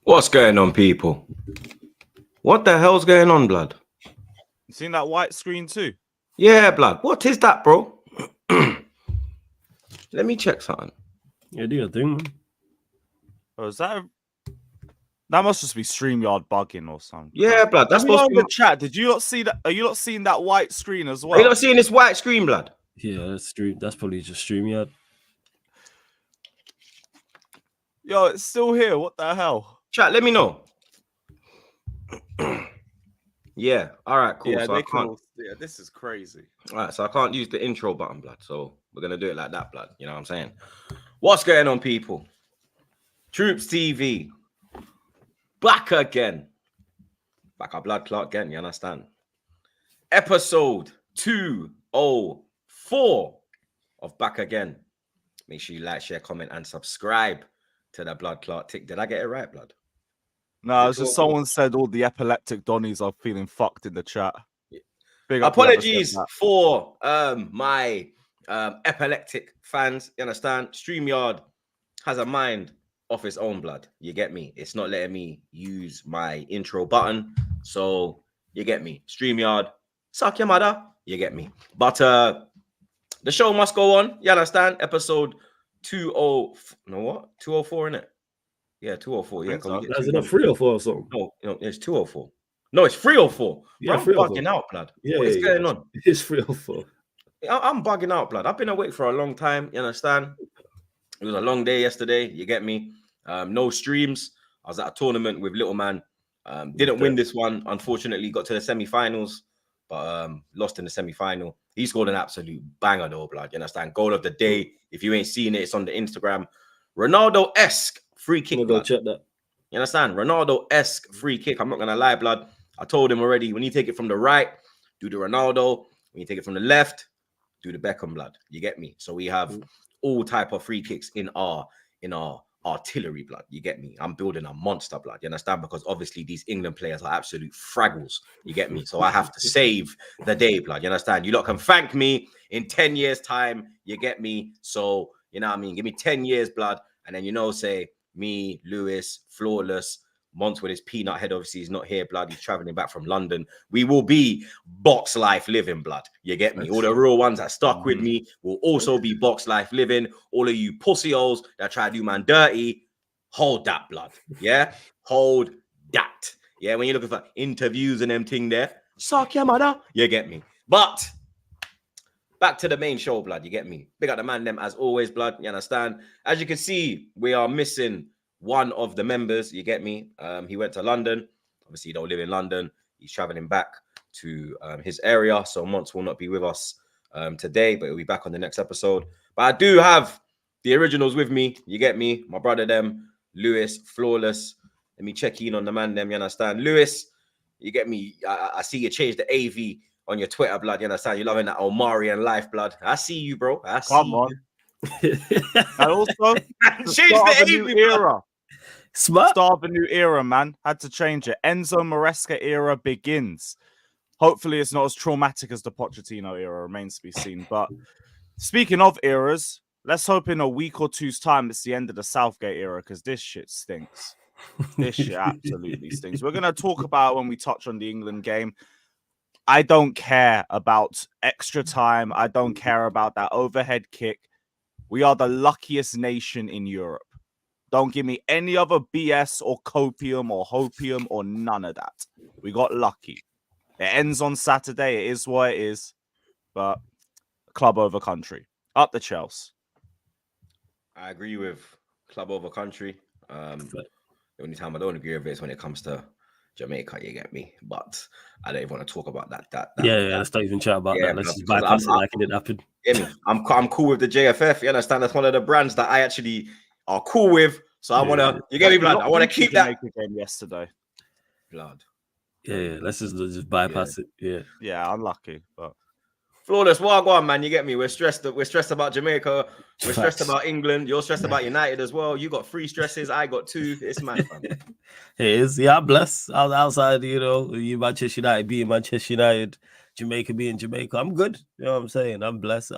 What's going on, people? What the hell's going on, blood? You seen that white screen too? Yeah, blood. What is that, bro? Let me check something. Yeah, do your thing, man. Or is that that must just be StreamYard bugging or something? Yeah, blood. That's supposed to in be. the chat. Did you not see that? Are you not seeing that white screen as Are well? you not seeing this white screen, blood? Yeah, that's stream. That's probably just StreamYard. Yo, it's still here. What the hell? Chat, let me know. Yeah. All right. Cool. Yeah, so I can't. Yeah, this is crazy. All right. So I can't use the intro button, blood. So we're gonna do it like that, blood. You know what I'm saying? What's going on, people? TroopzTV back again. Back our blood clot again. You understand? Episode 204 of Back Again. Make sure you like, share, comment, and subscribe to the blood clot tick. Did I get it right, blood? No, it's just someone said all the epileptic Donnies are feeling fucked in the chat. Big up Apologies for my epileptic fans. You understand? StreamYard has a mind of its own, blood. You get me? It's not letting me use my intro button. So you get me? StreamYard, suck your mother. You get me? But the show must go on. You understand? Episode 204, innit? Yeah, 204. Yeah, so. Is it a 304 or something? No, it's 204. No, it's 304. Yeah, I'm bugging out, blood. Yeah, what is going on? It's 304. I'm bugging out, blood. I've been awake for a long time. You understand? It was a long day yesterday. You get me? No streams. I was at a tournament with Little Man. Didn't win this one. Unfortunately, got to the semi-finals, but lost in the semi-final. He scored an absolute banger, though, blood. You understand? Goal of the day. If you ain't seen it, it's on the Instagram. Ronaldo-esque free kick. Go check that. You understand? Ronaldo-esque free kick. I'm not gonna lie, blood. I told him already. When you take it from the right, do the Ronaldo. When you take it from the left, do the Beckham, blood. You get me? So we have all type of free kicks in our artillery, blood. You get me? I'm building a monster, blood. You understand? Because obviously these England players are absolute fraggles. You get me? So I have to save the day, blood. You understand? You lot can thank me in 10 years' time. You get me? So you know what I mean? Give me 10 years, blood, and then say me, Lewis, Flawless, Monts with his peanut head. Obviously, he's not here, blood. He's traveling back from London. We will be box life living, blood. You get me? All the real ones that stuck with me will also be box life living. All of you pussy-holes that try to do man dirty, hold that, blood. Yeah? Hold that. Yeah, when you're looking for interviews and them thing there, suck your mother. You get me? But back to the main show, blood. You get me? Big up the man, them as always, blood. You understand? As you can see, we are missing one of the members. You get me? He went to London. Obviously, he don't live in London. He's traveling back to his area. So Monts will not be with us today, but he'll be back on the next episode. But I do have the originals with me. You get me? My brother, them, Lewis, Flawless. Let me check in on the man, them. You understand? Lewis, you get me? I see you changed the AV on your Twitter, blood. You understand? You're loving that Omarian life, blood. I see you, bro. I see Come on. And also, change the new era. Smart. Start of a new era, man. Had to change it. Enzo Maresca era begins. Hopefully, it's not as traumatic as the Pochettino era. Remains to be seen. But speaking of eras, let's hope in a week or two's time it's the end of the Southgate era, because this shit stinks. This shit absolutely stinks. We're gonna talk about when we touch on the England game. I don't care about extra time. I don't care about that overhead kick. We are the luckiest nation in Europe. Don't give me any other BS or copium or hopium or none of that. We got lucky. It ends on Saturday. It is what it is. But club over country. Up the Chelsea. I agree with club over country. The only time I don't agree with it is when it comes to Jamaica, you get me? But I don't even want to talk about that. Let's not even chat about that. Let's just bypass it like it didn't happen. I'm cool with the JFF. You understand? That's one of the brands that I actually are cool with. So I want to, you get me, blood? I want to keep that. Game yesterday. Blood. Yeah, let's just bypass it. Yeah, unlucky, but Flawless, what go on, man? You get me? We're stressed about Jamaica. We're stressed about England. You're stressed about United as well. You got 3 stresses. I got 2. It's mad, fam. It is. Yeah, I'm blessed. I was outside, you Manchester United being Manchester United, Jamaica being Jamaica. I'm good. You know what I'm saying? I'm blessed.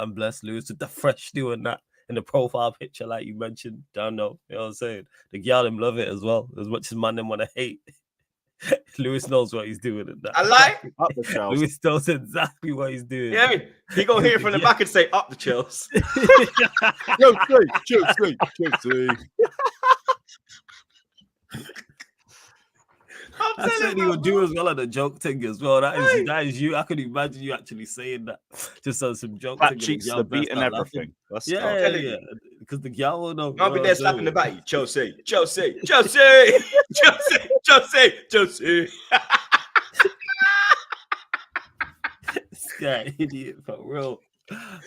Lewis with the fresh new and that. in the profile picture, like you mentioned. Don't know. You know what I'm saying? The girl them love it as well. As much as man them want to hate. Lewis knows what he's doing in that. I like. Up the shelves. Lewis knows exactly what he's doing. Yeah, he gonna hit it from the back and say up the Chelsea. Chelsea. I said he would do as well on the joke thing as well. That is you. I could imagine you actually saying that just on some joke Fat thing. cheeks, the beat and everything. Let's go. Yeah. Because the girl will know. I'll be there slapping the back. Chelsea. This guy, idiot, for real.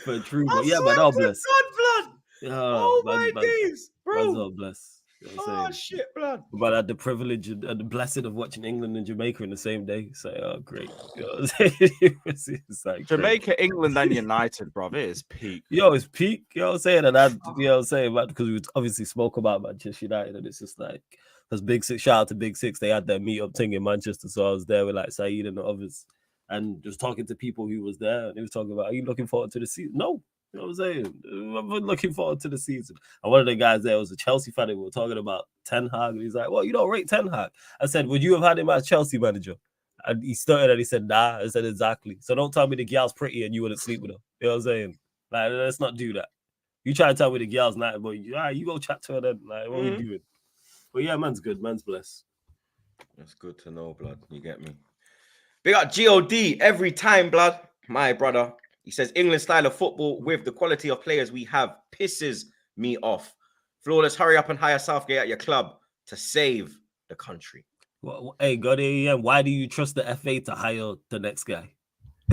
For true. But yeah, man, all bless. Blood. Oh, my days, bro. Man's all bless. You know what I'm saying? Shit, blood. But I had the privilege and the blessing of watching England and Jamaica in the same day. So, oh, great. You know what I'm saying? It's like Jamaica, great. England, and United, bro. It is peak. Yo, it's peak. You know what I'm saying? And you know what I'm saying? Because we obviously spoke about Manchester United, and it's just like, because Big Six, shout out to Big Six, they had their meet-up thing in Manchester. So I was there with like Saeed and the others, and just talking to people who was there, and he was talking about, are you looking forward to the season? No. You know what I'm saying? I'm looking forward to the season. And one of the guys there was a Chelsea fan, and we were talking about Ten Hag, and he's like, well, you don't rate Ten Hag. I said, would you have had him as Chelsea manager? And he started and he said, nah. I said, exactly. So don't tell me the girl's pretty and you wouldn't sleep with her. You know what I'm saying? Like, let's not do that. You try to tell me the girl's not, but you go chat to her then. Like, what are we doing? But yeah, man's good. Man's blessed. That's good to know, blood. You get me? Big up God every time, blood. My brother. He says, England style of football with the quality of players we have pisses me off. Flawless, hurry up and hire Southgate at your club to save the country. Well, hey, Gotti, why do you trust the FA to hire the next guy?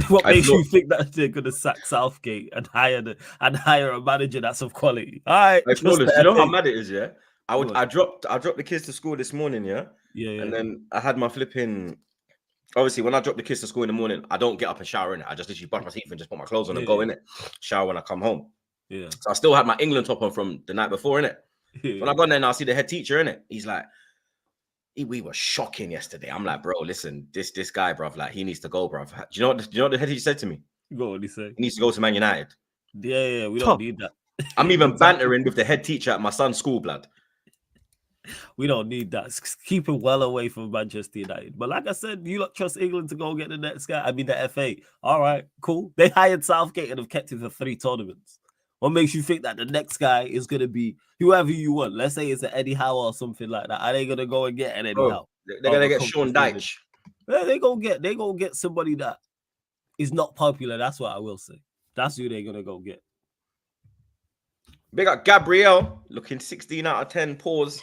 What makes you think that they're going to sack Southgate and hire a manager that's of quality? All right, Flawless, you know how mad it is, yeah? I dropped the kids to school this morning, yeah? Yeah. And then I had my flipping... Obviously, when I drop the kids to school in the morning, I don't get up and shower in it. I just literally brush my teeth and just put my clothes on and go in it. Shower when I come home. Yeah. So I still had my England top on from the night before, innit? Yeah. When I got in there and I see the head teacher, innit? He's like, we were shocking yesterday. I'm like, bro, listen, this guy, bruv, like, he needs to go, bruv. Do you know what the head teacher said to me? Go on, he said. He needs to go to Man United. Yeah, we don't need that. I'm even bantering with the head teacher at my son's school, blood. We don't need that. Keep it well away from Manchester United. But like I said, you don't trust England to go get the next guy. I mean, the FA. All right, cool. They hired Southgate and have kept him for 3 tournaments. What makes you think that the next guy is going to be whoever you want? Let's say it's an Eddie Howe or something like that. Are they going to go and get an Eddie Howe? They're going to get Sean Dyche. Yeah, they gonna get somebody that is not popular. That's what I will say. That's who they're going to go get. Big up Gabriel, looking 16 out of 10, pause.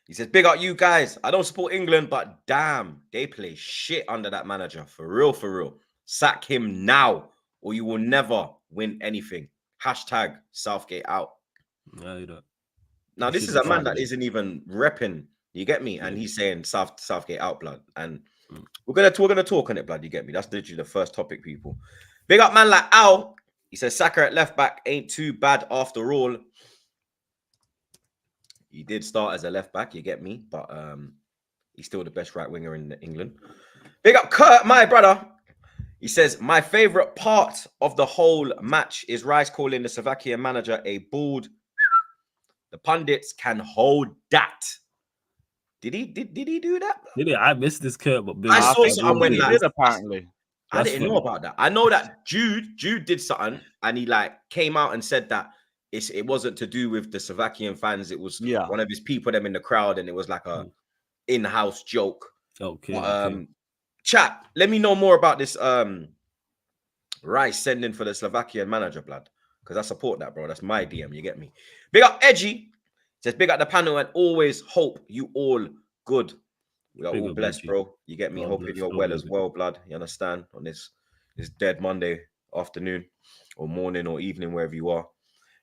He says, big up you guys. I don't support England, but damn, they play shit under that manager. For real. Sack him now, or you will never win anything. Hashtag Southgate out. No, you don't. Now, this is a man that isn't even repping. You get me? And he's saying Southgate out, blood. And we're gonna talk on it, blood. You get me? That's literally the first topic, people. Big up man like Al. He says Saka at left back ain't too bad after all. He did start as a left back, you get me, but he's still the best right winger in England. Big up Kurt, my brother. He says, my favorite part of the whole match is Rice calling the Slovakian manager a bald. The pundits can hold that. Did he do that? Did he? I missed this Kurt, but I saw something when he did, apparently. I didn't know about that. I know that Jude did something, and he like came out and said that it wasn't to do with the Slovakian fans. It was one of his people, them in the crowd, and it was like a in-house joke. Okay. But, chat, let me know more about this Rice sending for the Slovakian manager, blood. Because I support that, bro. That's my DM, you get me? Big up Edgy. Says big up the panel and always hope you all good. We are all blessed, bro. You get me? Hoping you're well as well, blood. You understand? On this dead Monday afternoon or morning or evening, wherever you are.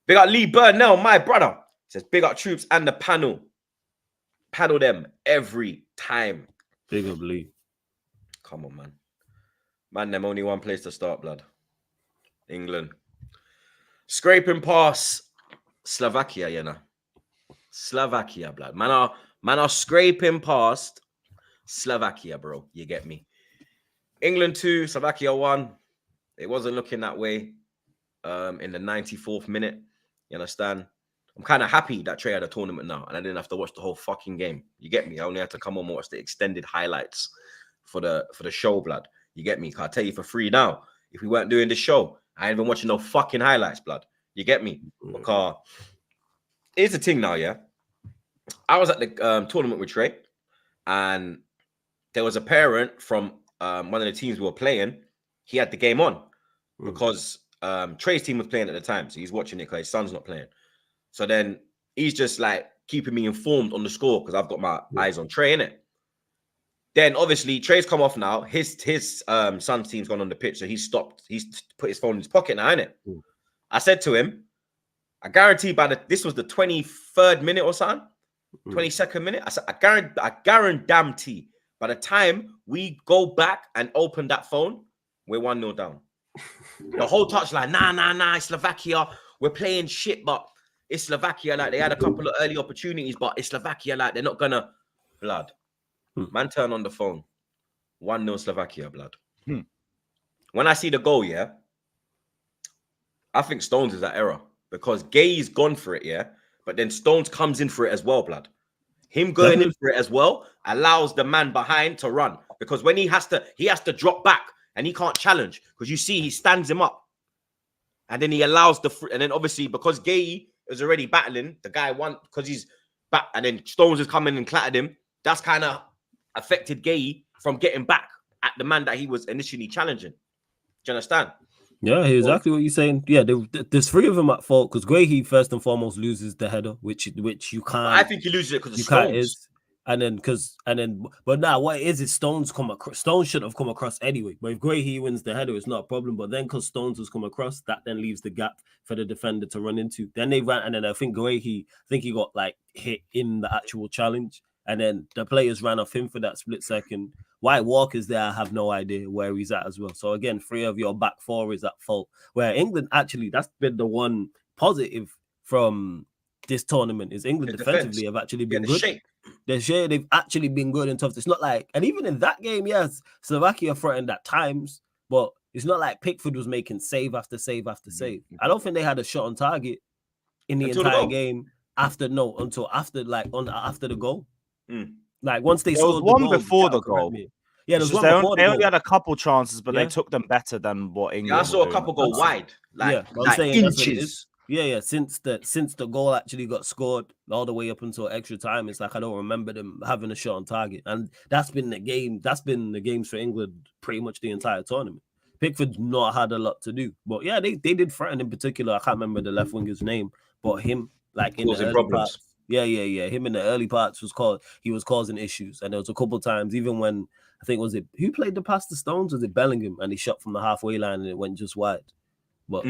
Big up Lee Burnell, my brother. Says big up troops and the panel. Panel them every time. Big up Lee. Come on, man. Man, them only one place to start, blood. England. Scraping past Slovakia, you know. Slovakia, blood. Man are scraping past Slovakia, bro. You get me? England 2, Slovakia 1. It wasn't looking that way in the 94th minute. You understand? I'm kind of happy that Trey had a tournament now, and I didn't have to watch the whole fucking game. You get me? I only had to come on and watch the extended highlights for the show, blood. You get me? 'Cause I'll tell you for free now. If we weren't doing this show, I ain't even watching no fucking highlights, blood. You get me? Because here's the thing now, yeah. I was at the tournament with Trey, and there was a parent from one of the teams we were playing. He had the game on because Trey's team was playing at the time, so he's watching it because his son's not playing. So then he's just like keeping me informed on the score because I've got my eyes on Trey, innit? Then obviously Trey's come off now. His son's team's gone on the pitch, so he's stopped. He's put his phone in his pocket now, innit? I said to him, I guarantee this was the 23rd minute or something, 22nd minute. I said, I guarantee by the time we go back and open that phone, we're 1-0 down. The whole touchline, nah, it's Slovakia. We're playing shit, but it's Slovakia. Like, they had a couple of early opportunities, but it's Slovakia. Like, they're not gonna, blood. Man, turn on the phone. 1-0 Slovakia, blood. When I see the goal, yeah, I think Stones is at error because Gay's gone for it, yeah, but then Stones comes in for it as well, blood. Him going in for it as well allows the man behind to run because when he has to drop back and he can't challenge because you see he stands him up, and then he allows and then obviously because Gay is already battling, the guy won because he's back, and then Stones has come in and clattered him. That's kind of affected Gay from getting back at the man that he was initially challenging. Do you understand? Yeah, exactly what you're saying. Yeah, there's three of them at fault because Guehi first and foremost loses the header, which you can't. I think he loses it because of Stones. But now what it is Stones come across. Stones should have come across anyway. But if Guehi wins the header, it's not a problem. But then because Stones has come across, that then leaves the gap for the defender to run into. Then they ran, and then I think Guehi, he got like hit in the actual challenge, and then the players ran off him for that split second. Why Walker's there, I have no idea where he's at as well. So again, 3 of your back 4 is at fault. Where England actually, that's been the one positive from this tournament is England defensively have actually been good. They've actually been good and tough. It's not like, and even in that game, yes, Slovakia threatened at times, but it's not like Pickford was making save after save after save. I don't think they had a shot on target in the entire game after the goal. Like once they scored one before the goal. Yeah, there was one before they only had a couple chances, but they took them better than what England. Yeah, I saw a couple go wide, like inches. Yeah. Since the goal actually got scored all the way up until extra time, it's like I don't remember them having a shot on target, and that's been the game. That's been the games for England pretty much the entire tournament. Pickford not had a lot to do, but yeah, they did threaten in particular. I can't remember the left winger's name, but him like in the early parts. Yeah. Him in the early parts was causing issues, and there was a couple times even when I think who played the pass to Stones? Was it Bellingham? And he shot from the halfway line and it went just wide. But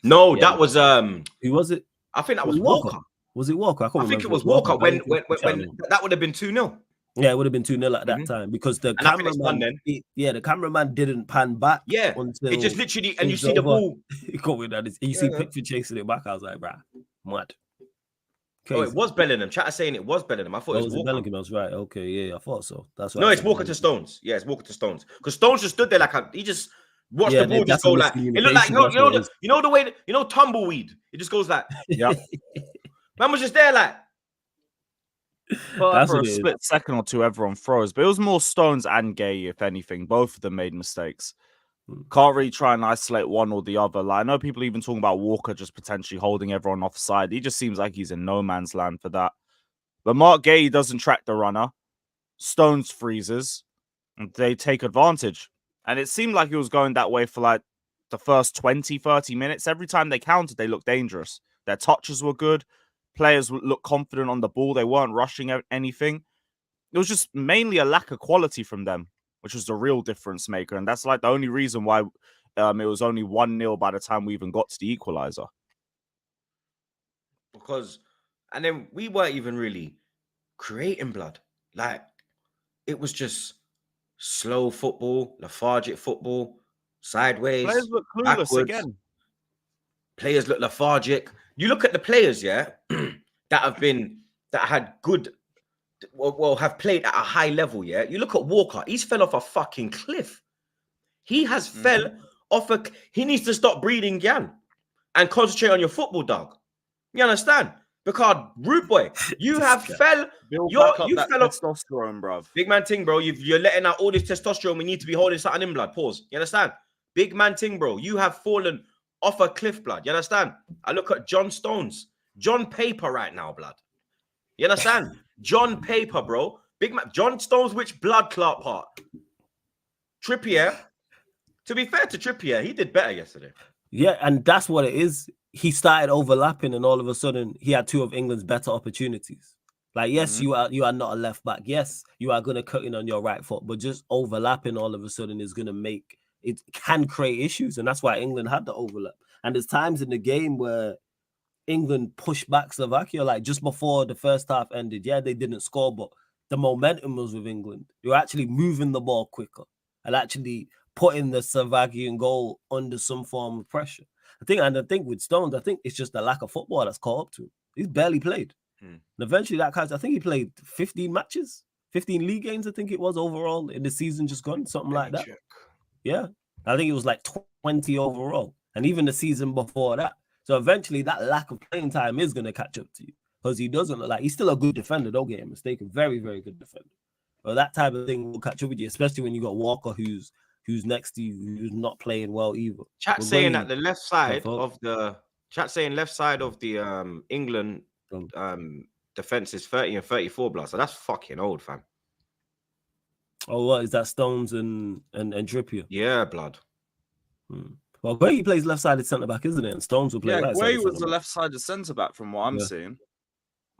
no, that was who was it? I think that was Walker. Was it Walker? I think it was Walker. When that would have been 2-0. Yeah, it would have been 2-0 at that time because the cameraman, the cameraman didn't pan back. Yeah, it just literally, and you see the ball going at it. You see Pickford chasing it back. I was like, bruh, mad. Crazy. Oh, it was Bellingham. Chat is saying it was Bellingham. I thought it was Walker. Bellingham. I was right. Okay, yeah, I thought so. That's right. No, it's Walker to Stones. Yeah, it's Walker to Stones. Because Stones just stood there like he just watched the ball just go like it looked like you know the way tumbleweed. It just goes like yeah. Man was just there like. For a split second or two, everyone froze, but it was more Stones and Gay, if anything. Both of them made mistakes. Can't really try and isolate one or the other. Like, I know people even talking about Walker just potentially holding everyone offside. He just seems like he's in no man's land for that. But Mark Gay doesn't track the runner. Stones freezes. And they take advantage. And it seemed like he was going that way for like the first 20, 30 minutes. Every time they countered, they looked dangerous. Their touches were good. Players looked confident on the ball. They weren't rushing anything. It was just mainly a lack of quality from them, which was the real difference maker. And that's like the only reason why it was only 1-0 by the time we even got to the equalizer. And then we weren't even really creating blood. Like, it was just slow football, lethargic football, sideways. Players look clueless backwards. Again. Players look lethargic. You look at the players, yeah, that have played at a high level, yeah. You look at Walker, he's fell off a fucking cliff. He has fell off he needs to stop breathing Gyan and concentrate on your football, dog. You understand? Because rude boy, you have fell. Build You're back up you that fell off. testosterone, bruv. Big man ting, bro. You're letting out all this testosterone. We need to be holding something in, blood. Pause. You understand? Big man ting, bro. You have fallen off a cliff, blood. You understand? I look at John Stones, John Paper right now, blood. You understand? John Paper, bro. Big man. John Stones, which blood clot part? Trippier. To be fair to Trippier, he did better yesterday. Yeah, and that's what it is. He started overlapping, and all of a sudden, he had two of England's better opportunities. Like, yes, you are not a left back. Yes, you are going to cut in on your right foot, but just overlapping all of a sudden is going to make it can create issues, and that's why England had the overlap. And there's times in the game where England pushed back Slovakia, like just before the first half ended. Yeah, they didn't score, but the momentum was with England. They were actually moving the ball quicker and actually putting the Slovakian goal under some form of pressure. I think with Stones, I think it's just the lack of football that's caught up to him. He's barely played. And eventually that I think he played 15 matches, 15 league games, I think it was overall in the season just gone, something like that. Yeah. I think it was like 20 overall. And even the season before that. So eventually that lack of playing time is going to catch up to you because he doesn't look like he's still a good defender. Don't get him mistaken. Very, very good defender. But that type of thing will catch up with you, especially when you got Walker who's next to you, who's not playing well either. Chat saying that the left side of the England defense is 30 and 34 blood. So that's fucking old, fam. Oh, what is that? Stones and Trippier? Yeah, blood. Well, Gueye plays left-sided centre back, isn't it? And Stones will play right. Gueye was the left-sided centre back from what I'm seeing.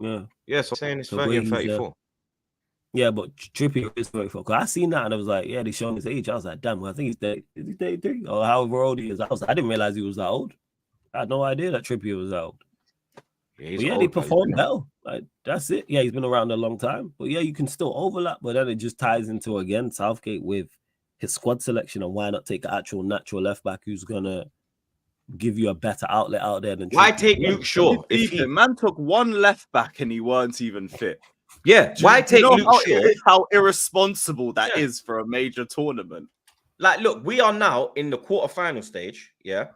Yeah. Yeah, so I'm saying it's 30 and 34. Yeah, but Trippier is 34. Because I seen that and I was like, yeah, they showing his age. I was like, damn, I think he's 30. Is he 33? Or however old he is. I didn't realize he was that old. I had no idea that Trippier was that old. Yeah, they performed well. Like, that's it. Yeah, he's been around a long time. But yeah, you can still overlap. But then it just ties into, again, Southgate with his squad selection. And why not take an actual natural left back who's going to give you a better outlet out there than Why take Luke Shaw? Man took one left back and he weren't even fit. Yeah, why take Luke Shaw? How irresponsible that is for a major tournament. Like, look, we are now in the quarterfinal stage, yeah,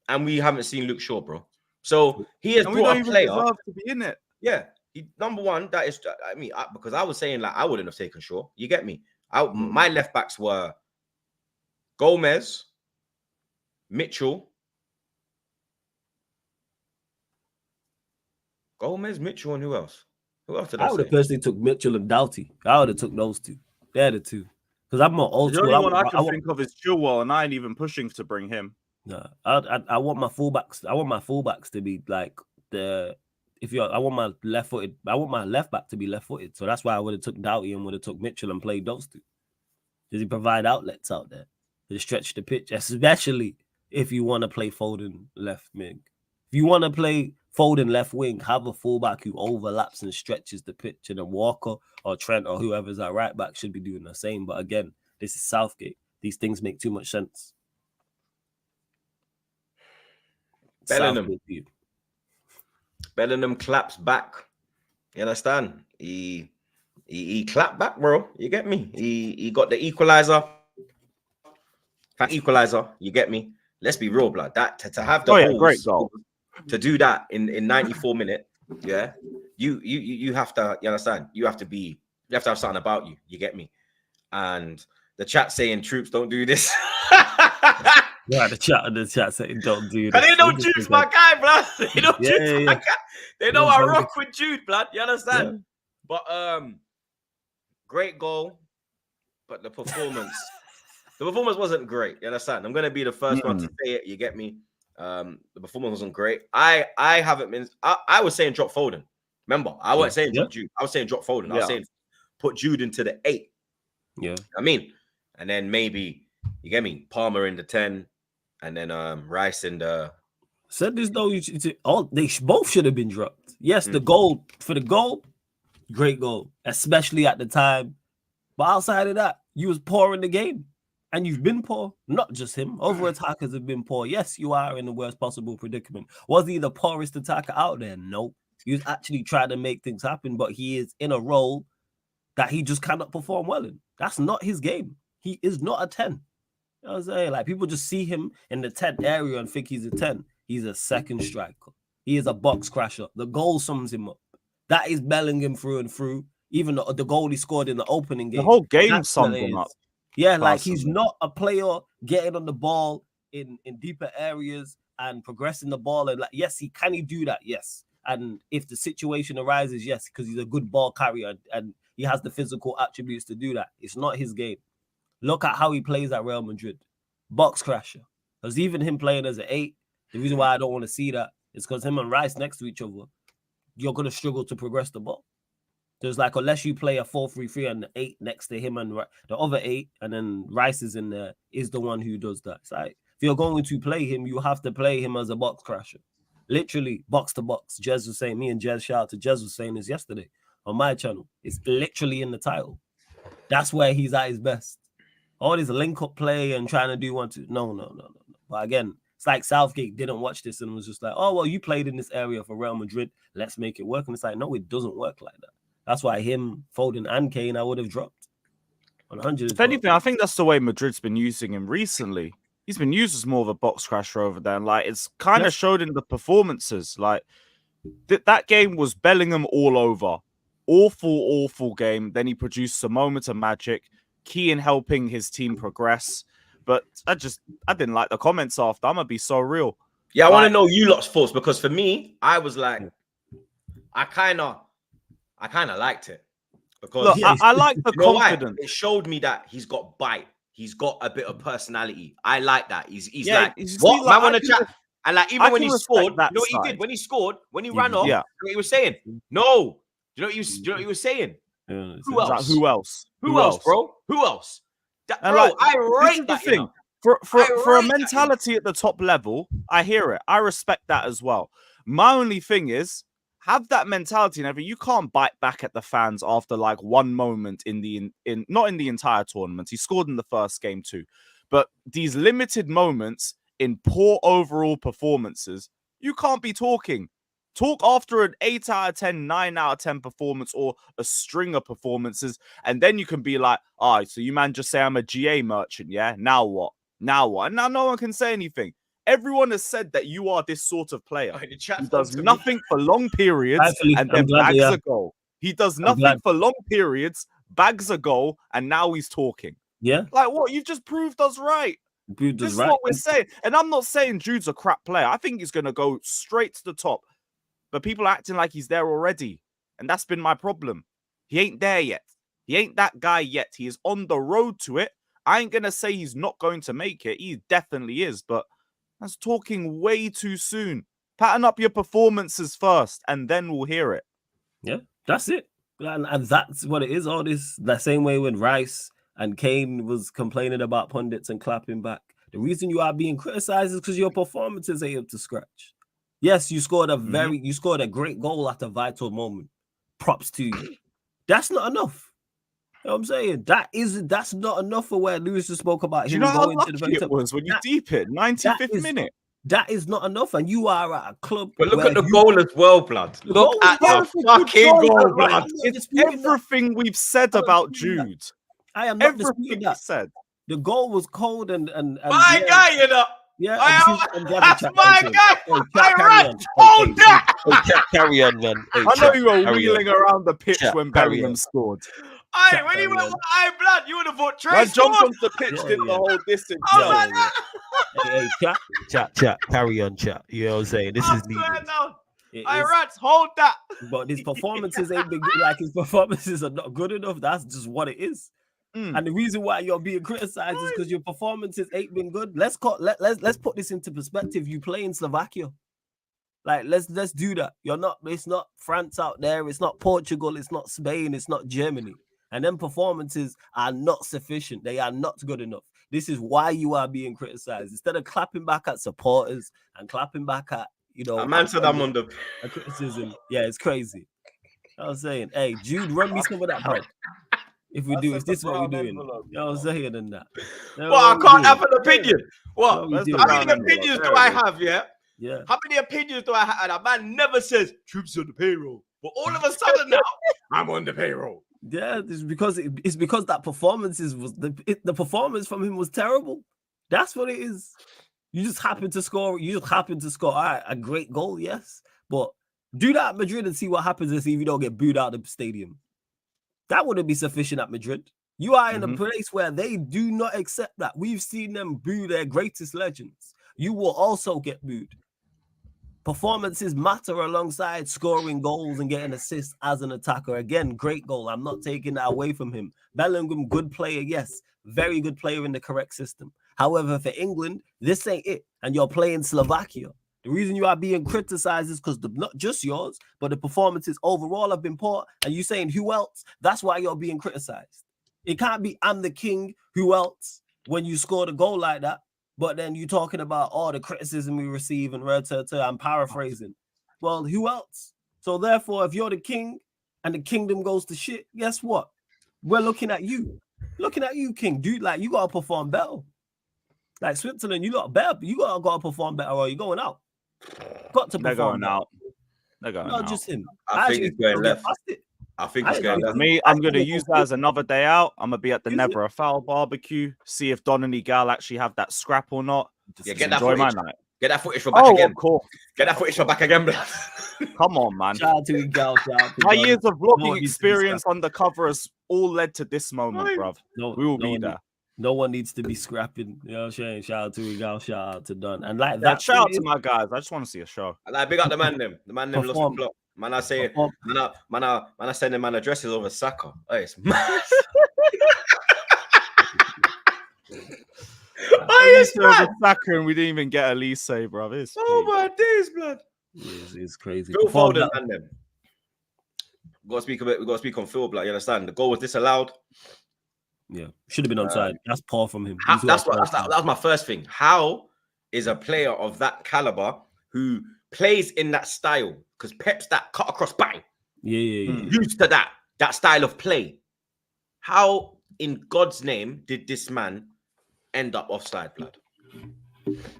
and we haven't seen Luke Shaw, bro. So he has brought a player to be in it. Yeah, number one, that is, I mean, because I was saying like I wouldn't have taken Shaw. You get me? My left backs were Gomez, Mitchell, and who else? Who else did I would have personally took Mitchell and Doughty. I would have took those two. They're the two. Because I'm more old school. The only one I can think of is Chilwell, and I ain't even pushing to bring him. No, I want my fullbacks. I want my fullbacks to be like I want my left back to be left-footed. So that's why I would have took Doughty and would have took Mitchell and played those two. Does he provide outlets out there to stretch the pitch, especially if you want to play Foden left wing? If you want to play Foden left wing, have a fullback who overlaps and stretches the pitch, and then Walker or Trent or whoever's at right back should be doing the same. But again, this is Southgate. These things make too much sense. Bellingham claps back. You understand? He clapped back, bro. You get me? He got the equalizer. You get me? Let's be real, blood. That to have the great goal. To do that in 94 minutes, yeah, you have to, you understand? You have to have something about you. You get me? And the chat saying troops don't do this. Yeah, the chat saying don't do this. They know Jude's my guy, blood. They know Jude's my guy. They know I rock with Jude, blood. You understand? Yeah. But great goal, but the performance wasn't great. You understand? I'm gonna be the first one to say it. You get me? The performance wasn't great. I haven't been. I was saying drop Foden. Remember, I wasn't saying drop Jude. I was saying drop Foden. I was saying put Jude into the 8. Yeah, I mean, and then maybe you get me, Palmer in the 10, and then Rice in the. Said this though. They both should have been dropped. Yes, the goal, great goal, especially at the time. But outside of that, you was poor in the game. And you've been poor, not just him. Other attackers have been poor. Yes, you are in the worst possible predicament. Was he the poorest attacker out there? No. He was actually trying to make things happen, but he is in a role that he just cannot perform well in. That's not his game. He is not a 10. You know what I'm saying? Like, people just see him in the 10 area and think he's a 10. He's a second striker. He is a box crasher. The goal sums him up. That is Bellingham through and through. Even the goal he scored in the opening game. The whole game that's summed what it him up. is. Yeah, like he's personally. not a player getting on the ball in deeper areas and progressing the ball. And like, yes, can he do that? Yes. And if the situation arises, yes, because he's a good ball carrier and he has the physical attributes to do that. It's not his game. Look at how he plays at Real Madrid. Box crasher. Because even him playing as an 8, the reason why I don't want to see that is because him and Rice next to each other, you're going to struggle to progress the ball. There's like, unless you play a 4-3-3 and the 8 next to him and the other 8, and then Rice is in there, is the one who does that. It's like, if you're going to play him, you have to play him as a box crasher. Literally, box to box. Jez was saying, me and Jez, shout out to Jez, was saying this yesterday on my channel. It's literally in the title. That's where he's at his best. All this link-up play and trying to do 1-2. No. But again, it's like Southgate didn't watch this and was just like, oh, well, you played in this area for Real Madrid. Let's make it work. And it's like, no, it doesn't work like that. That's why him, Foden, and Kane, I would have dropped. 100. If anything, I think that's the way Madrid's been using him recently. He's been used as more of a box crasher over there. And like, it's kind of showed in the performances. Like, that game was Bellingham all over. Awful game. Then he produced some moments of magic, key in helping his team progress. But I didn't like the comments after. I'm going to be so real. Yeah, I want to know you lot's thoughts, because for me, I was like, I kind of liked it. Because look, I like the confidence. It showed me that he's got bite. He's got a bit of personality. I like that. He's like, what? Man want to chat. And like, even when he scored, you know what he did? When he scored, when he ran off, you know what he was saying? No. Do you know what he was saying? Who else? Who else? Who else, bro? Who else? Bro, like, I rate that. Thing. For a mentality at the top level, I hear it. I respect that as well. My only thing is, have that mentality and everything. You can't bite back at the fans after like one moment in not in the entire tournament. He scored in the first game too, but these limited moments in poor overall performances, you can't be talking. Talk after an 8 out of 10, 9 out of 10 performance or a string of performances, and then you can be like, all right, so you man just say I'm a GA merchant, yeah? Now what? Now what? And now no one can say anything. Everyone has said that you are this sort of player. He does nothing for long periods and then bags a goal. He does nothing for long periods, bags a goal, and now he's talking. Yeah. Like what? You've just proved us right. This is what we're saying. And I'm not saying Jude's a crap player. I think he's going to go straight to the top. But people are acting like he's there already. And that's been my problem. He ain't there yet. He ain't that guy yet. He is on the road to it. I ain't going to say he's not going to make it. He definitely is. But that's talking way too soon. Pattern up your performances first, and then we'll hear it. Yeah, that's it. And that's what it is. All this, that same way when Rice and Kane was complaining about pundits and clapping back. The reason you are being criticized is because your performances ain't up to scratch. Yes, you scored you scored a great goal at a vital moment. Props to you. That's not enough. You know what I'm saying? That's not enough for where Lewis just spoke about. You know how lucky it was when you deep it, 95th minute. That is not enough, and you are at a club. But look at the goal as well, blood. Look at the fucking goal, blood. It's everything we've said about Jude. I am not disputing that. Said. The goal was cold and my guy, you know. Yeah, that's my guy. Hold that. Carry on, man. I know you were wheeling around the pitch when Bellingham scored. Aye, when he went, blood, you would have thought Trey I jumped off the pitch, did the whole distance. Chat, carry on, chat. You know what I'm saying? This is needed. Rats, hold that. But his performances ain't been good. Like his performances are not good enough. That's just what it is. And the reason why you're being criticized is because your performances ain't been good. Let's put this into perspective. You play in Slovakia. Like, let's do that. It's not France out there, it's not Portugal, it's not Spain, it's not Germany. And then performances are not sufficient. They are not good enough. This is why you are being criticized. Instead of clapping back at supporters and clapping back at, a man said I'm on the criticism. Yeah, it's crazy. I was saying, hey, Jude, run me some of that bread. If we do, is this what we're doing? You know what I'm saying than that? Well, I can't have an opinion. What? How many opinions do I have, yeah? Yeah. How many opinions do I have? And a man never says Troops on the payroll. But all of a sudden now, I'm on the payroll. Yeah, it's because that performances was the performance from him was terrible. That's what it is. You just happen to score. All right, a great goal, yes. But do that at Madrid and see what happens and see if you don't get booed out of the stadium. That wouldn't be sufficient at Madrid. You are in a place where they do not accept that. We've seen them boo their greatest legends. You will also get booed. Performances matter alongside scoring goals and getting assists as an attacker. Again, great goal. I'm not taking that away from him. Bellingham, good player, yes. Very good player in the correct system. However, for England, this ain't it. And you're playing Slovakia. The reason you are being criticized is because not just yours, but the performances overall have been poor. And you saying who else? That's why you're being criticized. It can't be I'm the king, who else? When you scored a goal like that, but then you're talking about all the criticism we receive and I'm paraphrasing. Well, who else? So therefore, if you're the king and the kingdom goes to shit, guess what? We're looking at you. Looking at you, king. Dude, like you gotta perform better. Like Switzerland, you got better, you gotta perform better or you're going out. Got to perform out. They're going not out. just him. I think it's going left. I think it's going For left. me, I'm going to use that as another day out. I'm going to be at the Never a Foul barbecue, see if Don and Gal actually have that scrap or not. Yeah, get that enjoy footage. my night. Get that footage for back again. Of course. Get that footage for back again, blood. Come on, man. Shout out to Gal. My years of vlogging experience undercover has all led to this moment, bruv. We will be there. No one needs to be scrapping. You know what I'm saying? Shout out to Gal, shout out to Don. And like Yeah, that. shout out to my guys. I just want to see a show. I like big up the man them. The man them lost the plot. Man, I say, man, I sending man addresses over Saka. Oh, it's mad. It's Saka and we didn't even get Elise, bro. Oh my days, blood. It's crazy. Phil Foden and them. We got to speak on Phil, blood. You understand? The goal was disallowed. Yeah, should have been onside. That's poor from him. That was my first thing. How is a player of that caliber who plays in that style? Because Pep's that cut across, bang. Yeah. Used to that style of play. How in God's name did this man end up offside, blood?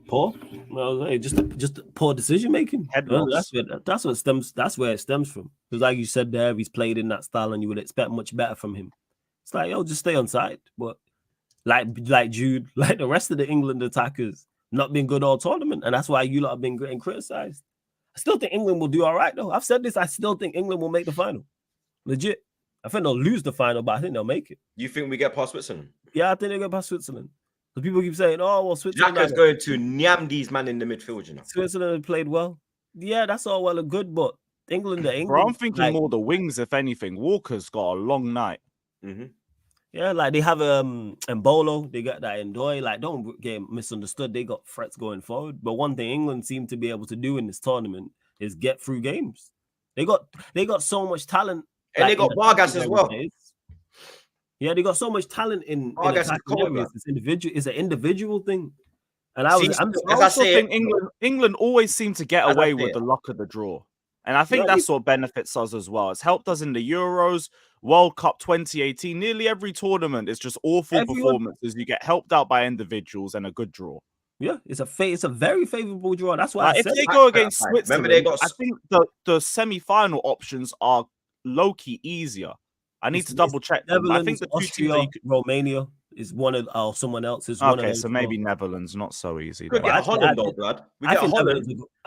Poor. Well, just poor decision making. That's where it stems from. Because like you said there, he's played in that style, and you would expect much better from him. It's like, yo, just stay on side. But like Jude, like the rest of the England attackers, not been good all tournament, and that's why you lot have been getting criticized. I still think England will do all right, though. I've said this. I still think England will make the final. Legit. I think they'll lose the final, but I think they'll make it. You think we get past Switzerland? Yeah, I think they'll get past Switzerland. Because people keep saying, oh, well, Switzerland. Xhaka's going to nyam these man in the midfield, you know. Switzerland have played well. Yeah, that's all well and good, but England. Bro, I'm thinking more the wings, if anything. Walker's got a long night. Mm-hmm. Yeah, like they have Mbolo, they got that Ndoye. Like, don't get misunderstood. They got threats going forward. But one thing England seem to be able to do in this tournament is get through games. They got so much talent. And they got Vargas as well. Yeah, they got so much talent in Vargas areas. It's an individual thing. And I think England always seem to get away with the luck of the draw. And I think that's what benefits us as well. It's helped us in the Euros, World Cup 2018. Nearly every tournament is just awful performances. You get helped out by individuals and a good draw. Yeah, it's a very favorable draw. That's why if they go against Switzerland, I think the semi-final options are low-key easier. I need to double check. I think the Austria, Romania is one of someone else is one of so maybe Netherlands not so easy. We get Holland though, blood. I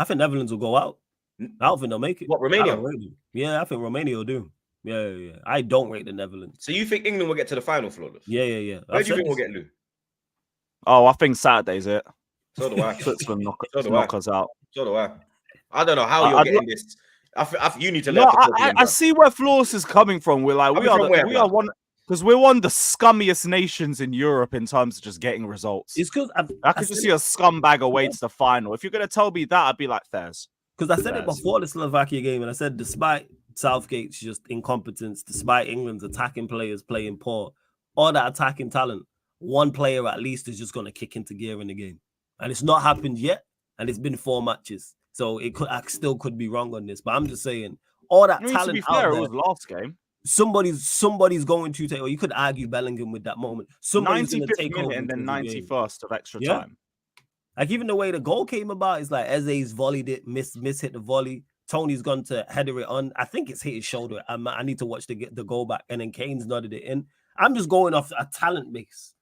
think Netherlands will go out. I don't think they'll make it. What, Romania? I think Romania will do. Yeah. I don't rate the Netherlands. So you think England will get to the final, Flawless? Yeah. Where do you think we'll get, Lou? Oh, I think Saturday's it. So do I. Switzerland knock us out. So do I. I don't know how you're getting this. You need to learn. I see where Flawless is coming from. We're like, we are one. Because we're one of the scummiest nations in Europe in terms of just getting results. It's because I could just see a scumbag away to the final. If you're going to tell me that, I'd be like, fairs. Because I said it before the Slovakia game, and I said, despite Southgate's just incompetence, despite England's attacking players playing poor, all that attacking talent, one player at least is just going to kick into gear in the game. And it's not happened yet, and it's been 4 matches. So I still could be wrong on this, but I'm just saying, all that talent to be fair, out there, it was last game. Somebody's going to take, or you could argue Bellingham with that moment. Somebody's going to take over and then 91st of extra time. Like even the way the goal came about is like Eze's volleyed it, miss hit the volley. Tony's gone to header it on. I think it's hit his shoulder. I need to watch the goal back, and then Kane's nodded it in. I'm just going off a talent base.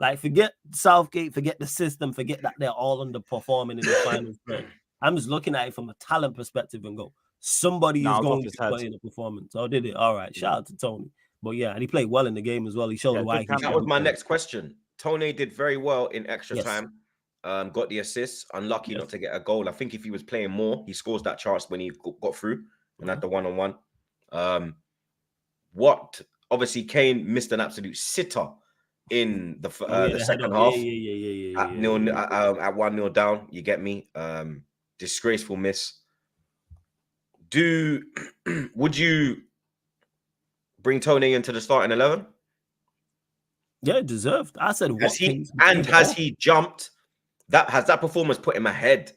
Like forget Southgate, forget the system, forget that they're all underperforming in the final spread. I'm just looking at it from a talent perspective and go, somebody Nah, is I was going off to his head. put in a performance. Oh, did it? All right. Shout out to Tony. But yeah, and he played well in the game as well. He showed Yeah, why good he cameo. should That was be my playing. next question. Tony did very well in extra Yes. time. Got the assists. Unlucky Yes. not to get a goal. I think if he was playing more, he scores that chance when he got through and had the one-on-one. Obviously Kane missed an absolute sitter in the second half. Yeah. At 1-0 down. You get me? Disgraceful miss. Would you bring Tony into the starting 11? Yeah, deserved. I said Has Watkins. he jumped? Has that performance put him ahead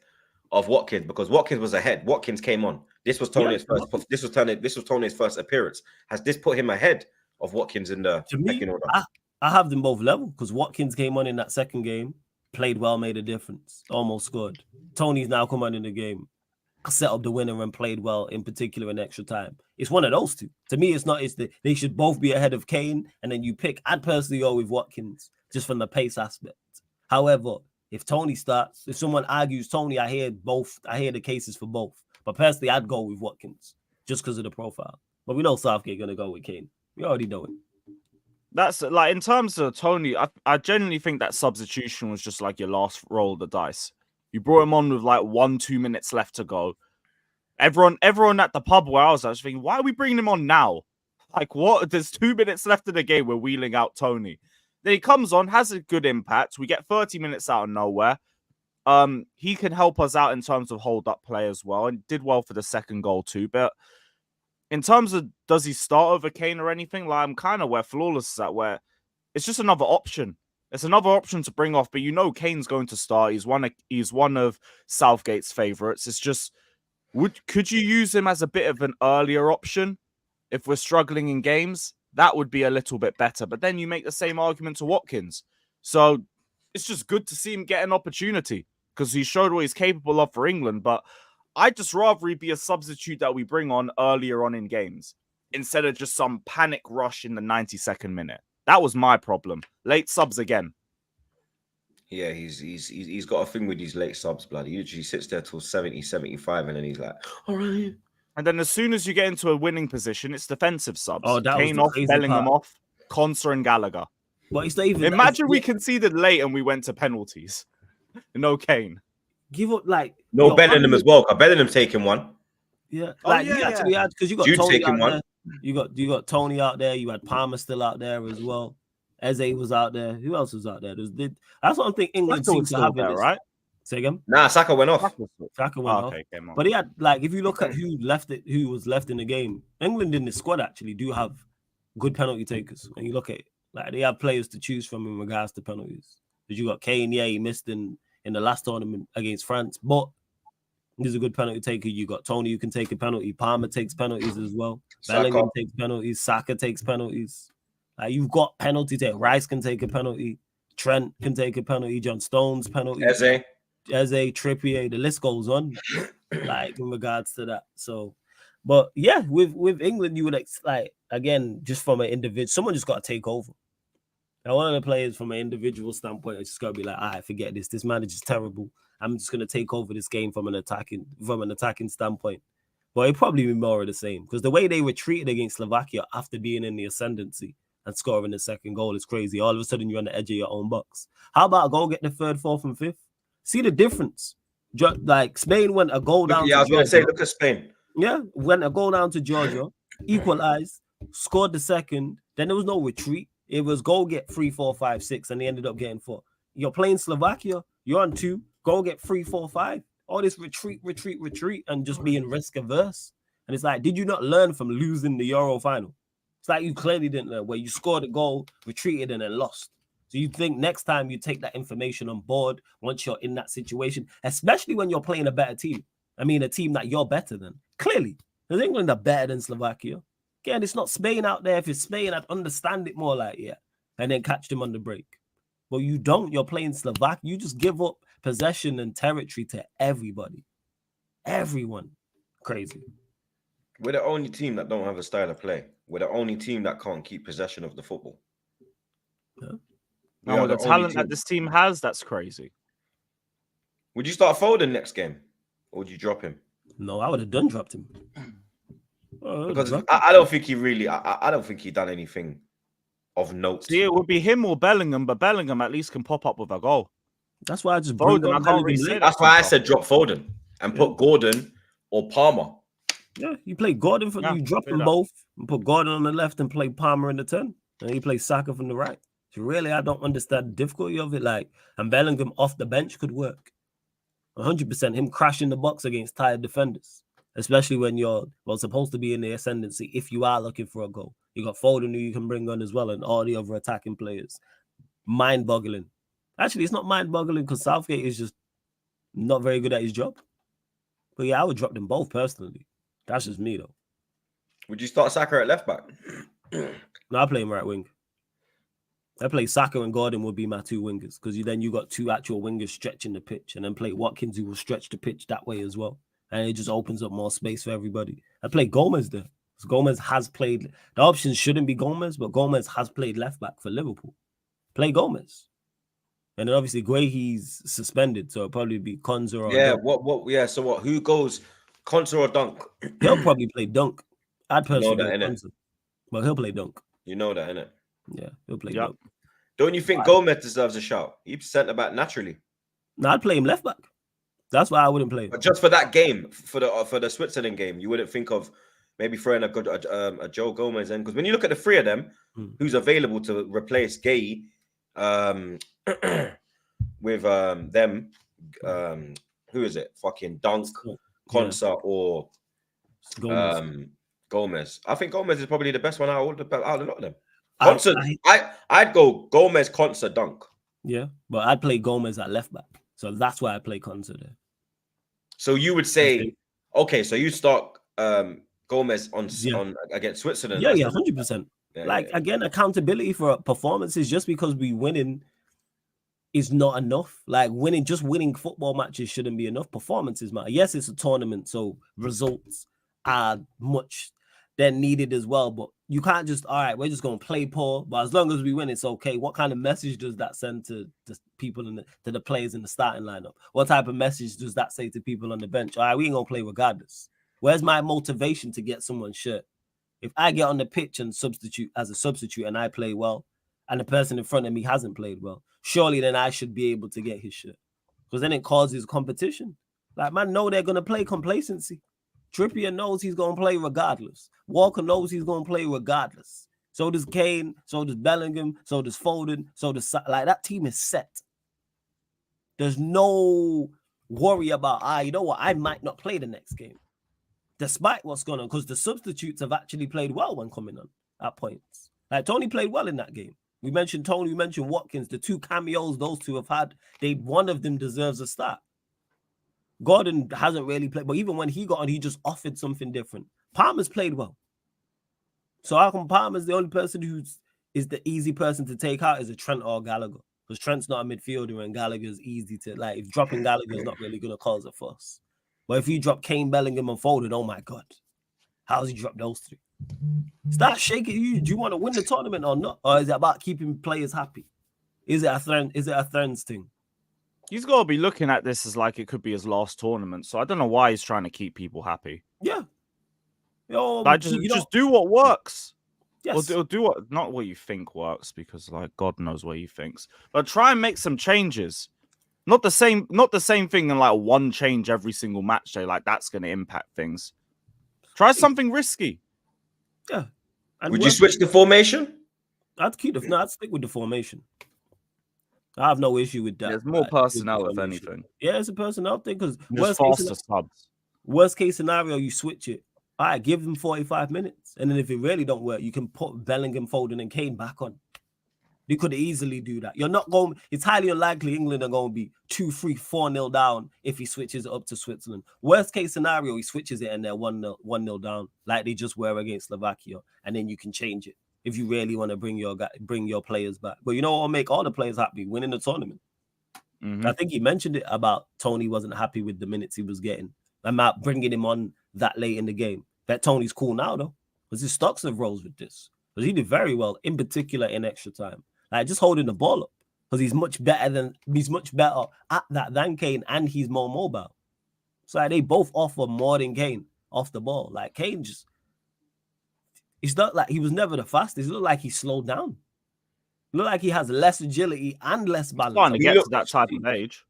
of Watkins? Because Watkins was ahead. Watkins came on. This was Tony's first appearance. Has this put him ahead of Watkins in the pecking order? I have them both level because Watkins came on in that second game, played well, made a difference, almost scored. Tony's now come on in the game, set up the winner and played well, in particular in extra time. It's one of those two. To me, they should both be ahead of Kane, and then you pick. I'd personally go with Watkins just from the pace aspect. However, if Tony starts, if someone argues Tony, I hear both. I hear the cases for both. But personally, I'd go with Watkins just because of the profile. But we know Southgate gonna go with Kane. We already know it. That's like in terms of Tony, I genuinely think that substitution was just like your last roll of the dice. You brought him on with like 1-2 minutes left to go. Everyone at the pub where I was thinking, why are we bringing him on now? Like, what? There's 2 minutes left in the game. We're wheeling out Tony. Then he comes on, has a good impact. We get 30 minutes out of nowhere. He can help us out in terms of hold up play as well, and did well for the second goal too. But in terms of does he start over Kane or anything, like I'm kind of where Flawless is at, where it's just another option. It's another option to bring off, but you know Kane's going to start. He's one of Southgate's favorites. It's just could you use him as a bit of an earlier option if we're struggling in games? That would be a little bit better. But then you make the same argument to Watkins. So it's just good to see him get an opportunity because he showed what he's capable of for England. But I'd just rather he be a substitute that we bring on earlier on in games instead of just some panic rush in the 92nd minute. That was my problem. Late subs again. Yeah, he's got a thing with these late subs, blood. He usually sits there till 70, 75, and then he's like, all right. And then as soon as you get into a winning position, it's defensive subs. Oh, that Kane was off, the crazy Bellingham part. off, Konsa and Gallagher. But it's not even. Imagine we conceded late and we went to penalties. No Kane. Give up like no Bellingham as well. Bellingham taking one. Yeah, Oh, like yeah, you actually had because you got Jude Tony taking out one. there. You got Tony out there. You had Palmer still out there as well. Eze was out there. Who else was out there? That's what I think England Saka seems was to have still in there, this. right? Say again. Nah, Saka went off. Saka went off. Came on. But he had like if you look at who was left in the game, England in the squad actually do have good penalty takers. And you look at it, like they have players to choose from in regards to penalties. Because you got Kane, yeah, he missed in the last tournament against France, but he's a good penalty taker. You got Tony who can take a penalty. Palmer takes penalties as well. Bellingham takes penalties. Saka takes penalties. You've got penalty take. Rice can take a penalty. Trent can take a penalty. John Stones penalty. Eze, Trippier. The list goes on. Like in regards to that. So, but yeah, with England, you would like again just from an individual. Someone just got to take over. Now, one of the players from an individual standpoint, it's just got to be like, I forget this. This manager's terrible. I'm just gonna take over this game from an attacking standpoint. But it'd probably be more of the same because the way they retreated against Slovakia after being in the ascendancy and scoring the second goal is crazy. All of a sudden, you're on the edge of your own box. How about go get the third, fourth, and fifth? See the difference. Like Spain went a goal down. Yeah, I was gonna say, look at Spain. Yeah, went a goal down to Georgia, equalized, scored the second. Then there was no retreat. It was go get 3, 4, 5, 6, and they ended up getting 4. You're playing Slovakia. You're on 2. Go get 3, 4, 5. All this retreat, and just being risk averse. And it's like, did you not learn from losing the Euro final? It's like you clearly didn't learn, where you scored a goal, retreated, and then lost. So you think next time you take that information on board once you're in that situation, especially when you're playing a better team. I mean, a team that you're better than. Clearly, because England are better than Slovakia. Again, it's not Spain out there. If it's Spain, I'd understand it more like, yeah, and then catch them on the break. But you don't. You're playing Slovakia. You just give up possession and territory to everybody. Everyone. Crazy. We're the only team that don't have a style of play. We're the only team that can't keep possession of the football. Yeah. And with the talent that this team has, that's crazy. Would you start Foden next game? Or would you drop him? No, I would have done dropped him. Because I don't think he really. I don't think he done anything of note. See, it would be him or Bellingham, but Bellingham at least can pop up with a goal. That's why I just bring Foden, on I can't really Bellingham say late. That's why I said drop Foden and put Gordon or Palmer. Yeah, you play Gordon for you drop them both and put Gordon on the left and play Palmer in the 10. And you play Saka from the right. So really, I don't understand the difficulty of it. Like, and Bellingham off the bench could work. 100%. Him crashing the box against tired defenders. Especially when you're supposed to be in the ascendancy if you are looking for a goal. You got Foden who you can bring on as well, and all the other attacking players. Mind-boggling. Actually, it's not mind-boggling because Southgate is just not very good at his job. But yeah, I would drop them both personally. That's just me though. Would you start Saka at left back? No, I play him right wing. I play Saka and Gordon would be my two wingers because then you got two actual wingers stretching the pitch, and then play Watkins who will stretch the pitch that way as well. And it just opens up more space for everybody. I play Gomez there. Gomez has played. The options shouldn't be Gomez, but Gomez has played left back for Liverpool. Play Gomez. And then obviously he's suspended, so it'll probably be Konza or Dunk. Yeah, so what? Who goes Konza or Dunk? He'll probably play Dunk. I'd personally that, go Konza, but he'll play Dunk. You know that, innit? Yeah, he'll play Dunk. Don't you think Gomez deserves a shout? He's centre back naturally. No, I'd play him left back. That's why I wouldn't play him. But just for that game, for the Switzerland game, you wouldn't think of maybe throwing a Joe Gomez in, because when you look at the three of them, who's available to replace Gay, with them, who is it? Fucking Dunk, Konsa, or Gomez. I think Gomez is probably the best one out of a lot of them. I'd go Gomez, Konsa, Dunk. Yeah, but I'd play Gomez at left back, so that's why I play Konsa there. So you would say, okay, so you start Gomez on against Switzerland. Yeah, 100%. Again, accountability for performances. Just because we winning is not enough. Like winning football matches shouldn't be enough. Performances matter. Yes, it's a tournament, so results are much then needed as well. But you can't just, all right, we're just going to play poor, but as long as we win, it's okay. What kind of message does that send to the people to the players in the starting lineup? What type of message does that say to people on the bench? All right, we ain't going to play regardless. Where's my motivation to get someone's shirt? If I get on the pitch and substitute and I play well, and the person in front of me hasn't played well, surely then I should be able to get his shirt. Because then it causes competition. Like, man, know they're going to play complacency. Trippier knows he's going to play regardless. Walker knows he's going to play regardless. So does Kane, so does Bellingham, so does Foden, so does... Like, that team is set. There's no worry about, you know what, I might not play the next game. Despite what's going on, because the substitutes have actually played well when coming on at points. Like, Tony played well in that game. We mentioned Tony, we mentioned Watkins, the two cameos those two have had. One of them deserves a start. Gordon hasn't really played, but even when he got on, he just offered something different. Palmer's played well. So how come Palmer's the only person is the easy person to take out is a Trent or Gallagher? Because Trent's not a midfielder and Gallagher's easy to, like, if dropping Gallagher is not really going to cause a fuss. But if you drop Kane, Bellingham, and Foden, oh my God. How's he dropped those three? Start shaking you. Do you want to win the tournament or not? Or is it about keeping players happy? Is it a Thurns thing? He's got to be looking at this as like it could be his last tournament. So I don't know why he's trying to keep people happy. Yeah. Like, just do what works. Yes. Or do what, not what you think works, because like God knows what he thinks. But try and make some changes. Not the same thing in like one change every single match day. Like, that's going to impact things. Try something risky. Yeah. And would you switch the formation? I'd stick with the formation. I have no issue with that. There's more personnel, if anything. Yeah, it's a personnel thing, because worst case scenario, you switch it. All right, give them 45 minutes. And then if it really don't work, you can put Bellingham, Foden, and Kane back on. You could easily do that. You're not going, it's highly unlikely England are going to be 2-3, 4-0 down if he switches it up to Switzerland. Worst case scenario, he switches it and they're 1-0 down, like they just were against Slovakia. And then you can change it if you really want to bring your players back. But you know what will make all the players happy? Winning the tournament. I think he mentioned it about Tony wasn't happy with the minutes he was getting. I'm not bringing him on that late in the game. That Tony's cool now, though, because his stocks have rose with this. Because he did very well, in particular in extra time. Like, just holding the ball up, because he's much better at that than Kane, and he's more mobile. So like, they both offer more than Kane off the ball. Like Kane just, it's not like he was never the fastest. It looked like he slowed down. It looked like he has less agility and less balance. Starting to get to that type of age.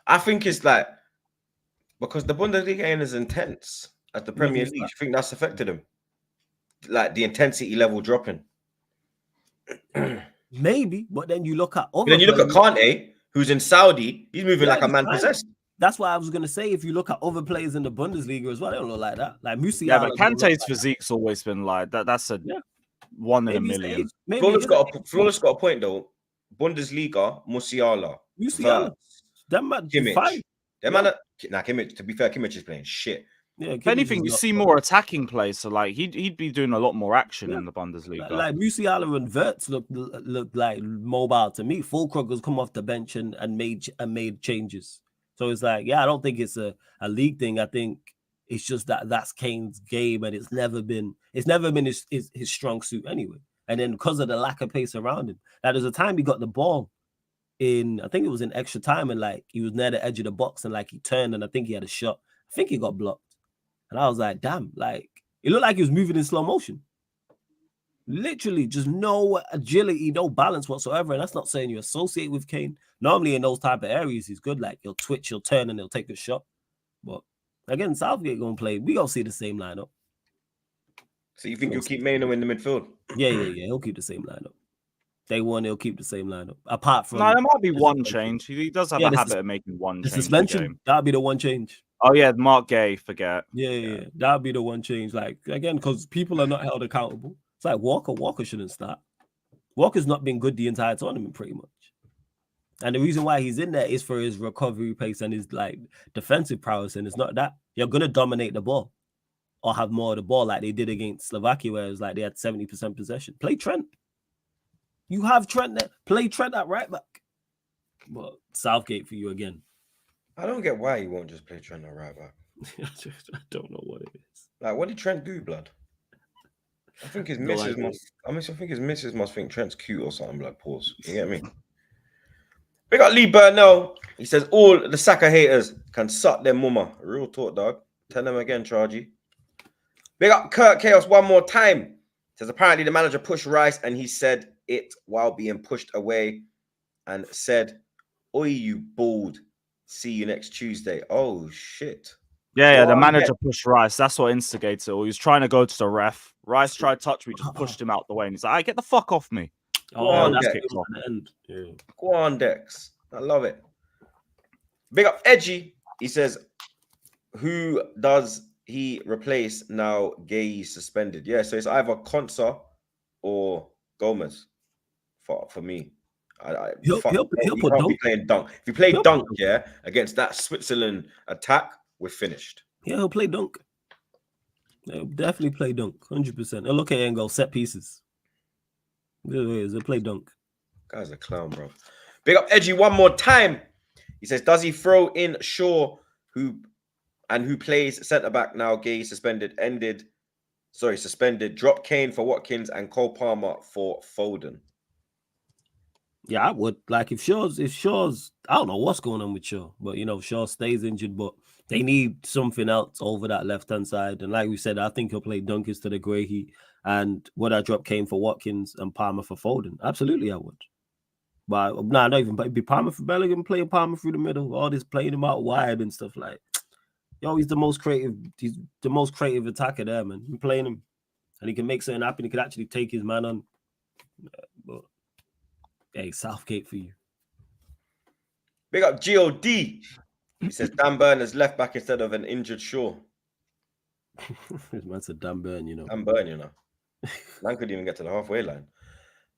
I think it's like because the Bundesliga ain't as intense as the Premier League. I think that's affected him. Like the intensity level dropping. Maybe, but then you look at other. But then you look at Kante, who's in Saudi. He's moving like a man possessed. That's why I was gonna say if you look at other players in the Bundesliga as well, they don't look like that. Like Musiala. Yeah, but Kante's physique's always been like that. That's a 1 in a million. Flawless got a point though. Bundesliga, Musiala. Them man, Kimmich. Kimmich. To be fair, Kimmich is playing shit. Yeah, if anything, you see more attacking play, so like he'd be doing a lot more action in the Bundesliga. Like Musiala and Wirtz look like mobile to me. Fulkrug's come off the bench and made changes. So it's like, I don't think it's a league thing. I think it's just that's Kane's game, and it's never been his strong suit anyway. And then because of the lack of pace around him, like there's a time he got the ball in, I think it was in extra time, and like he was near the edge of the box, and like he turned, and I think he had a shot. I think he got blocked. And I was like, damn, like it looked like he was moving in slow motion. Literally, just no agility, no balance whatsoever. And that's not saying you associate with Kane. Normally in those type of areas, he's good. Like he'll twitch, he'll turn, and he'll take a shot. But again, Southgate gonna play. We gonna see the same lineup. So you think he'll keep Maino in the midfield? Yeah. He'll keep the same lineup. Day one, he'll keep the same lineup. Apart from there might be one change. He does have a habit of making one the change. Suspension, that'll be the one change. Oh yeah, Mark Gay, forget. Yeah. That'll be the one change. Like again, because people are not held accountable. It's like Walker shouldn't start. Walker's not been good the entire tournament, pretty much. And the reason why he's in there is for his recovery pace and his like defensive prowess. And it's not that you're gonna dominate the ball or have more of the ball like they did against Slovakia, where it was like they had 70% possession. Play Trent. You have Trent there. Play Trent at right back. But Southgate for you again. I don't get why he won't just play Trent at right back. I don't know what it is. Like, what did Trent do, blood? I think his missus must think Trent's cute or something. Like, pause. You get me? We got Lee Burnell. He says all the Saka haters can suck their mama. Real talk, dog. Tell them again, Chargy. Big up Kurt Chaos one more time. Says apparently the manager pushed Rice and he said it while being pushed away and said, "Oi, you bald. See you next Tuesday." Oh shit. Yeah, the manager pushed Rice. That's what instigated it. He was trying to go to the ref. Rice tried to touch me, just pushed him out the way, and he's like, "Get the fuck off me." Go on, Dex. I love it. Big up Edgy. He says, who does he replace now? Gay suspended. Yeah, so it's either Konsa or Gomez for me. He'll be playing Dunk. If you play Dunk, against that Switzerland attack, we're finished. Yeah, he'll play Dunk. He'll definitely play Dunk, 100%. He'll look at it and go set pieces. He'll play Dunk. Guy's a clown, bro. Big up Edgy one more time. He says, does he throw in Shaw, who plays centre back now? Gay suspended. Drop Kane for Watkins and Cole Palmer for Foden. Yeah, I would. Like if Shaw's, I don't know what's going on with Shaw, but Shaw stays injured, but they need something else over that left-hand side. And like we said, I think he'll play Dunk instead of Grahy. And would I drop Kane for Watkins and Palmer for Foden? Absolutely, I would. But not even. But it'd be Palmer for Bellingham, playing Palmer through the middle. All this playing him out wide and stuff like. He's the most creative. He's the most creative attacker there, man. You're playing him, and he can make something happen. He can actually take his man on. But hey, Southgate for you. Big up God. He says Dan Burn is left back instead of an injured Shaw. This man said Dan Burn, Dan Burn, Man couldn't even get to the halfway line.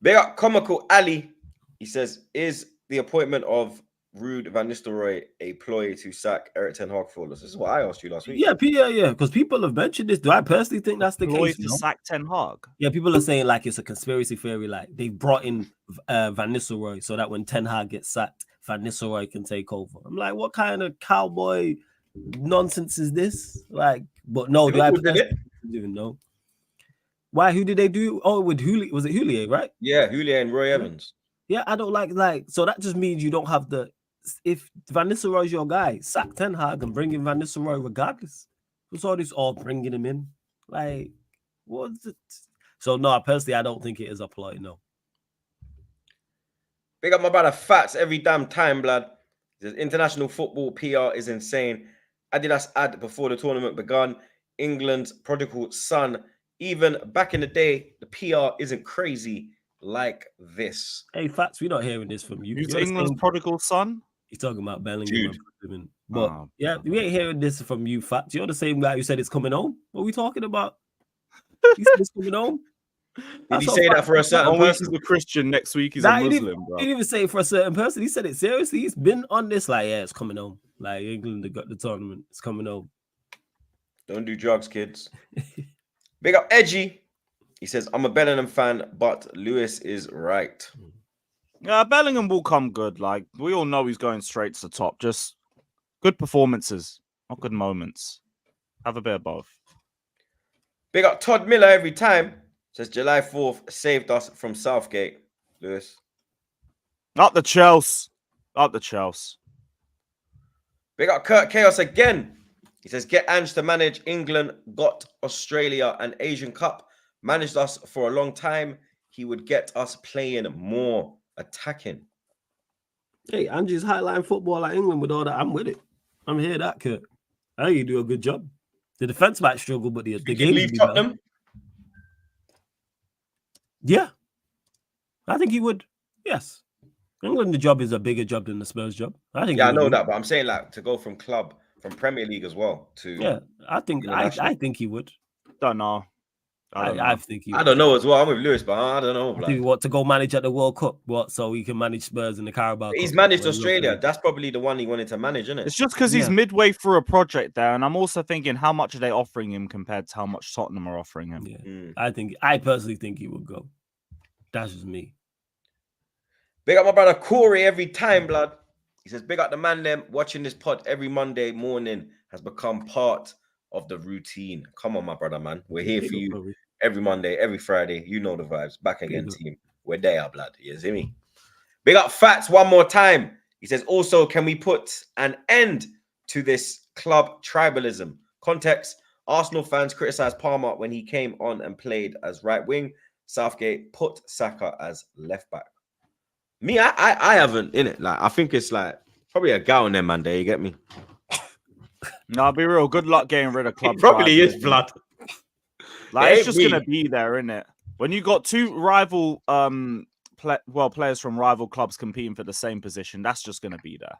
Big up Comical Ali. He says, is the appointment of Ruud van Nistelrooy a ploy to sack Erik ten Hag for us? This is what I asked you last week. Yeah. Because people have mentioned this. Do I personally think that's the case? To sack Ten Hag? Yeah, people are saying like it's a conspiracy theory. Like they brought in Van Nistelrooy so that when Ten Hag gets sacked, Van Nistelrooy can take over. I'm like, what kind of cowboy nonsense is this? Like, but no, do I even know? Why? Who did they do? Oh, with Houli, was it Houllier, right? Yeah, Houllier and Roy Evans. Yeah, I don't like so that just means you don't have the if Van Nistelrooy's your guy, sack Ten Hag and bring in Van Nistelrooy regardless. What's all this all bringing him in? Like, what's it? So no, personally, I don't think it is a ploy. No. Big up my brother Fats every damn time, blood. The international football PR is insane. Adidas ad before the tournament begun. England's prodigal son. Even back in the day, the PR isn't crazy like this. Hey, Fats, we're not hearing this from you. Who's You're the England's same- prodigal son? He's talking about Bellingham. Jude. But Oh, yeah, we ain't hearing this from you, Fats. You're the same guy who said it's coming home. What are we talking about? He said it's coming home. Did he say that for a certain One week person? he's a Christian, next week he's Nah, a he Muslim, He bro. didn't even say it for a certain person. He said it seriously. He's been on this like, yeah, it's coming home. Like England have got the tournament. It's coming home. Don't do drugs, kids. Big up Edgy. He says, I'm a Bellingham fan, but Lewis is right. Yeah, Bellingham will come good. Like, we all know he's going straight to the top. Just good performances, not good moments. Have a bit of both. Big up Todd Miller every time. Says July 4th saved us from Southgate. Lewis. Up the Chelsea. Up the Chelsea. Big up Kurt Chaos again. He says, get Ange to manage England, got Australia and Asian Cup. Managed us for a long time. He would get us playing more, attacking. Hey, Angie's highline football like England with all that. I'm with it. I'm here that, Kurt. I think you do a good job. The defense might struggle, but the You can game leave Tottenham. Yeah. I think he would. Yes. England, the job is a bigger job than the Spurs job. I think. Yeah, he I would know do. that, but I'm saying like to go from Premier League as well to Yeah, I think I think he would. Don't know. I don't know. I think he would. I don't know as well. I'm with Lewis, but I don't know. I think what to go manage at the World Cup, what so he can manage Spurs in the Carabao He's Cup. managed Well, Australia. That's probably the one he wanted to manage, isn't it? It's just because he's Yeah. midway through a project there, and I'm also thinking how much are they offering him compared to how much Tottenham are offering him. Yeah. I personally think he would go. That's just me. Big up my brother Corey every time, blood. He says, big up the man them watching this pod every Monday morning has become part of the routine. Come on, my brother, man. We're here for you every Monday, every Friday. You know the vibes. Back again, team. We're there, blood. You see me? Big up Fats one more time. He says, also, can we put an end to this club tribalism? Context, Arsenal fans criticized Palmer when he came on and played as right wing. Southgate put Saka as left back. Me, I haven't in it. Like, I think it's like probably a gout on them, man. There, you get me? No, I'll be real. Good luck getting rid of club. It probably tribalism. is blood. Like, It it's just ain't gonna be there, isn't it? When you got two rival players from rival clubs competing for the same position, that's just gonna be there.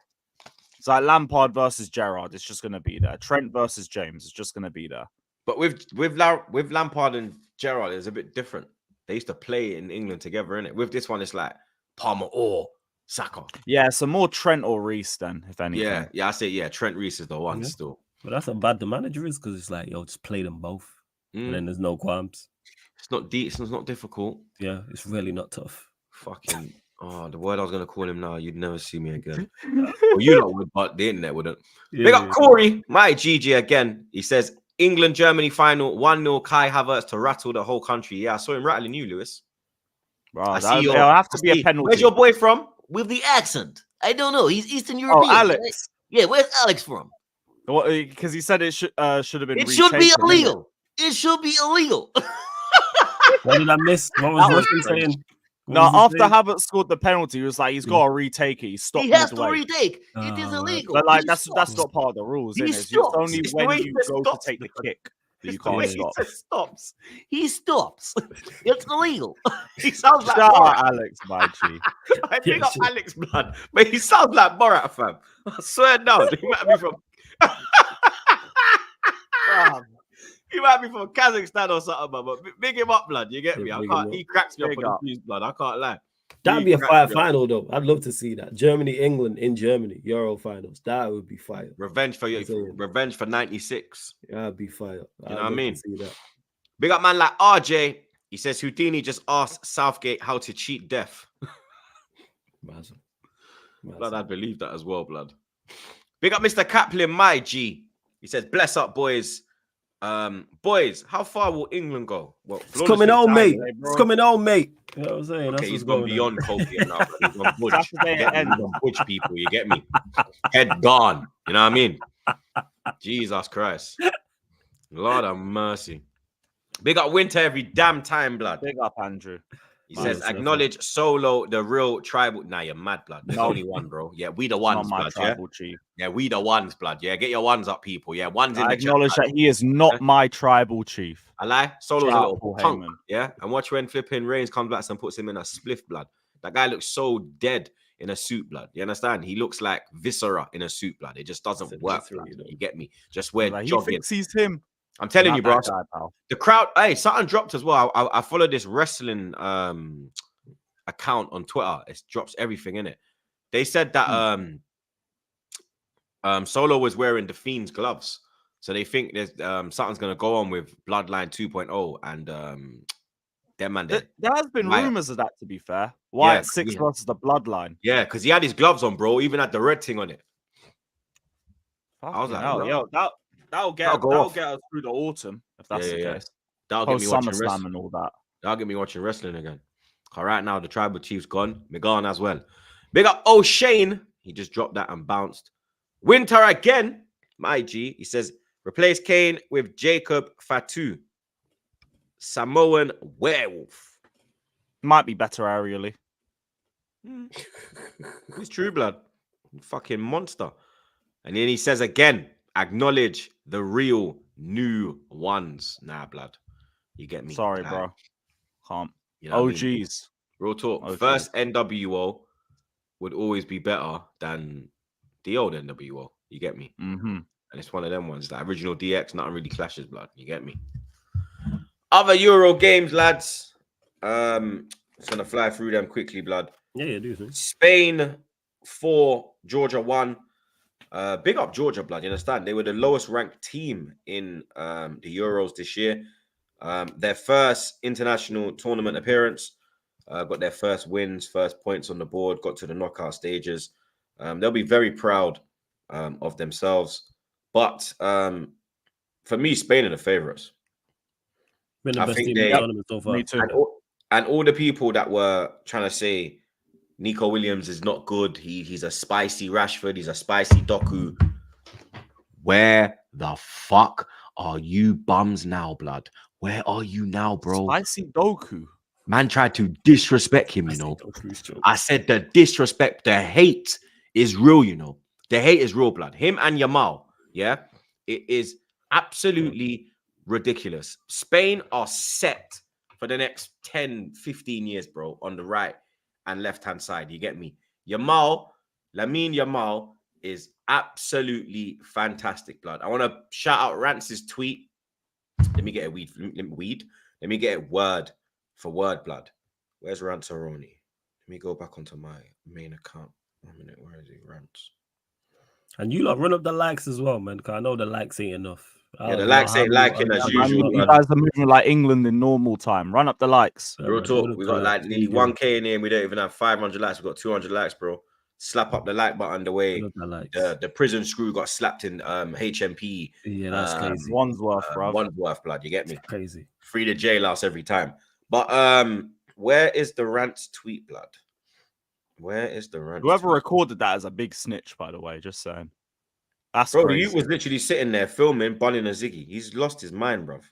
It's like Lampard versus Gerrard. It's just gonna be there. Trent versus James. It's just gonna be there. But with Lampard and Gerrard, it's a bit different. They used to play in England together, innit? With this one, it's like Palmer or Saka. Yeah, so more Trent or Reece then, if anything. Yeah, I say Trent Reece is the one Yeah. still. But that's how bad the manager is because it's like, yo, just play them both. And then there's no qualms. It's not deep. It's not difficult. Yeah, it's really not tough. Fucking the word I was gonna call him now. You'd never see me again. Well, you lot would, but the internet wouldn't. Big up Corey, my GG again. He says England Germany final 1-0. Kai Havertz to rattle the whole country. Yeah, I saw him rattling you, Lewis. Bro, It'll have to be a penalty. Where's your boy from? With the accent. I don't know. He's Eastern European. Oh, Alex. Right? Yeah, where's Alex from? Because he said it should have been. It should be retaken, innit? illegal. It should be illegal. What did I miss? What was That was Russian strange. saying? What No, was he after saying? Havertz scored the penalty, he was like, he's got to retake it. He stopped He has to midway. retake. It is Oh, right. illegal. But like He that's stops. not part of the rules, He is it? It's stops. only It's the way when he you just go to stops. take the kick that you It's the way can't he stop. just stops. He stops. It's illegal. He sounds like Shout Borat. out Alex, my G. I pick up Alex blood, but he sounds like Borat, fam. I swear down. He might be from. He might be from Kazakhstan or something, but big him up, blood. You get Yeah, me? I big can't. him up. He cracks me Big up on up. the news, blood. I can't lie. That'd He be a cracks fire me up. final, though. I'd love to see that. Germany, England in Germany, Euro finals. That would be fire. Revenge for you. That's it. Revenge for '96. That'd be fire. You I'd know what I love to mean? see that. Big up man like RJ. He says Houdini just asked Southgate how to cheat death. Massive. Blood, I believe that as well, blood. Big up Mr. Kaplan, my G. He says, bless up, boys. Boys, how far will England go? Well, It's coming on, mate. Saturday, bro. It's coming on, mate. You know what I'm saying? Okay, That's he's what's gone going beyond on. copium now. But he's on budge. Saturday You get me? at He's on budge, people. You get me? Head gone. You know what I mean? Jesus Christ. Lord have mercy. Big up Winter every damn time, blood. Big up, Andrew. He Wow, says, that's acknowledge Solo, the real tribal. Nah, you're mad, blood. There's No. only one, bro. Yeah, we the Not ones, my blood. Yeah? tribal chief. Yeah, we the ones, blood. Yeah, get your ones up, people. Yeah, ones in I the acknowledge chat. that he is not Yeah. my tribal chief. I lie. Solo's Shout a out little Paul punk. Heyman. Yeah, and watch when flipping Reigns comes back and puts him in a spliff, blood. That guy looks so dead in a suit, blood. You understand? He looks like Viscera in a suit, blood. It just doesn't That's work, true, blood. you know. You get me? Just wear Like, he jogging. thinks he's him. I'm telling Not you, bro. that guy, pal. The crowd, hey, something dropped as well. I follow this wrestling account on Twitter. It drops everything in it. They said that Solo was wearing the Fiend's gloves, so they think there's something's gonna go on with Bloodline 2.0 and them and There has been Wyatt. rumors of that, to be fair. Wyatt Yeah, 6 yeah. versus the Bloodline. yeah, because he had his gloves on, bro. Even had the red thing on it. I was Fucking like, hell, bro. yo, that'll get That'll go that'll off. get us through the autumn if that's Yeah, the yeah, case. That'll get Post me watching SummerSlam wrestling. and all that. That'll get me watching wrestling again. All right, now the tribal chief's gone. Me gone as well. Big up O'Shane. He just dropped that and bounced. Winter again. My G. He says, replace Kane with Jacob Fatu. Samoan werewolf. Might be better aerially. He's true blood. Fucking monster. And then he says again, acknowledge the real new ones. Nah, blood. You get me? Sorry, Nah, bro. Can't. you know what I mean? OGs. Real talk. Okay. First NWO would always be better than the old NWO. You get me? Mm-hmm. And it's one of them ones. That original DX, nothing really clashes, blood. You get me? Other Euro games, lads. Just gonna fly through them quickly, blood. Yeah, do so. Spain 4, Georgia 1. Big up Georgia, blood. You understand? They were the lowest ranked team in the Euros this year. Their first international tournament appearance. Got their first wins, first points on the board, got to the knockout stages. They'll be very proud of themselves. But for me, Spain are the favourites. Been the I best think team they- in the tournament so far. Me too. And all the people that were trying to say Nico Williams is not good, he's a spicy Rashford, he's a spicy Doku. Where the fuck are you bums now, blood? Where are you now, bro? Spicy Doku. Man tried to disrespect him, you know. I said the disrespect, the hate is real, you know. The hate is real, blood. Him and Yamal, yeah? It is absolutely ridiculous. Spain are set for the next 10, 15 years, bro, on the right and left-hand side. You get me? Lamine Yamal is absolutely fantastic, blood. I want to shout out Rance's tweet. Let me get a weed. Let me get it word for word, blood. Where's Ranceroni? Let me go back onto my main account. 1 minute. Where is he? Rance. And you lot run up the likes as well, man, because I know the likes ain't enough. Yeah, the likes ain't liking as Man, usual. you guys are moving like England in normal time. Run up the likes. Real talk. We got like nearly 1K in here and we don't even have 500 likes. We got 200 likes, bro. Slap up the like button the way the prison screw got slapped in HMP. Yeah, that's crazy. Wandsworth, bro. Wandsworth, blood. You get me? Crazy. Free the jailhouse every time. But where is the rant tweet, blood? Where is the rant? Whoever tweet? recorded that is a big snitch, by the way. Just saying. That's Bro, crazy. he was literally sitting there filming, bunning a Ziggy. He's lost his mind, bruv.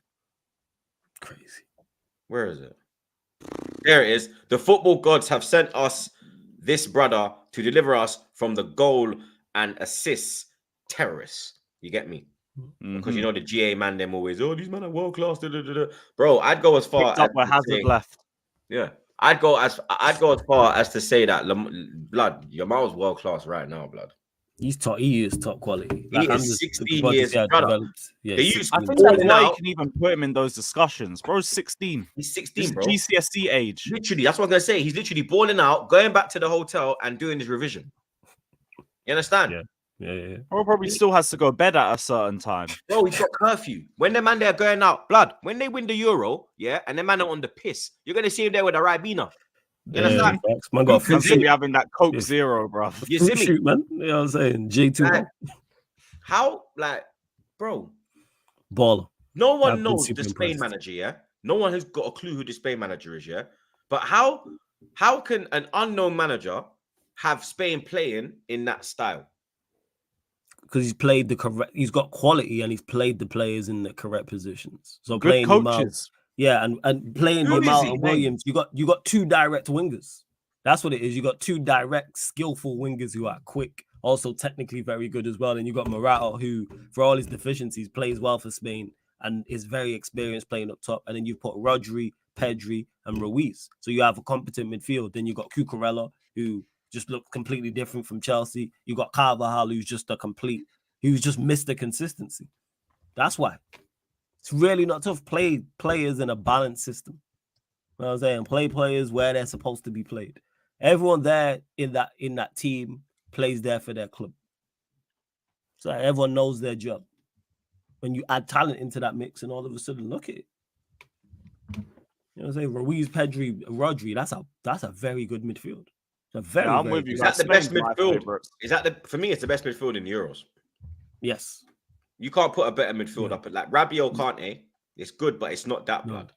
Crazy. Where is it? There it is. The football gods have sent us this brother to deliver us from the goal and assist terrorists. You get me? Because you know the GA man, them always, oh, these men are world class. Bro, I'd go as far Picked up as where to Hazard say, left. yeah, I'd go as far as to say that blood, Yamal's world class right now, blood. He's top. He is top quality. He is 16 years, brother. Yeah, They he's used- I 16. think that's Balling why you out. can even put him in those discussions. Bro's 16. He's This 16, is bro. GCSE age. Literally, that's what I'm gonna say. He's literally balling out, going back to the hotel and doing his revision. You understand? Yeah. Bro probably still has to go bed at a certain time. Bro, he's got curfew. When the man they're going out, blood, when they win the Euro, yeah, and the man are on the piss, you're gonna see him there with a Ribena. You understand? Facts. Man got a I'm fruit simply shoot. having that Coke Yeah. Zero, bro. You Fruit see me? shoot, man. You know what I'm saying? J2 Like, how, like, bro, baller. No one I've been knows super the Spain impressed. manager, yeah? No one has got a clue who the Spain manager is, yeah? But how can an unknown manager have Spain playing in that style? Because he's played the correct, he's got quality and he's played the players in the correct positions. So Good playing him out, coaches. yeah, and playing Who him is out he? and Williams, you got two direct wingers. That's what it is. You got two direct, skillful wingers who are quick, also technically very good as well. And you got Morata, who, for all his deficiencies, plays well for Spain and is very experienced playing up top. And then you've put Rodri, Pedri, and Ruiz. So you have a competent midfield. Then you got Cucurella, who just looked completely different from Chelsea. You got Carvajal, who's just missed the consistency. That's why. It's really not tough. Play players in a balanced system. You know what I'm saying? Play players where they're supposed to be played. Everyone there in that team plays there for their club. So everyone knows their job. When you add talent into that mix, and all of a sudden, look at it. You know what I'm saying? Ruiz, Pedri, Rodri, that's a very good midfield. It's a very, I'm very with you. Is good. that the best Spain's my midfield? favourites. Is that for me, it's the best midfield in the Euros. Yes. You can't put a better midfield up at like Rabiot, Kante. It's good, but it's not that No. blood.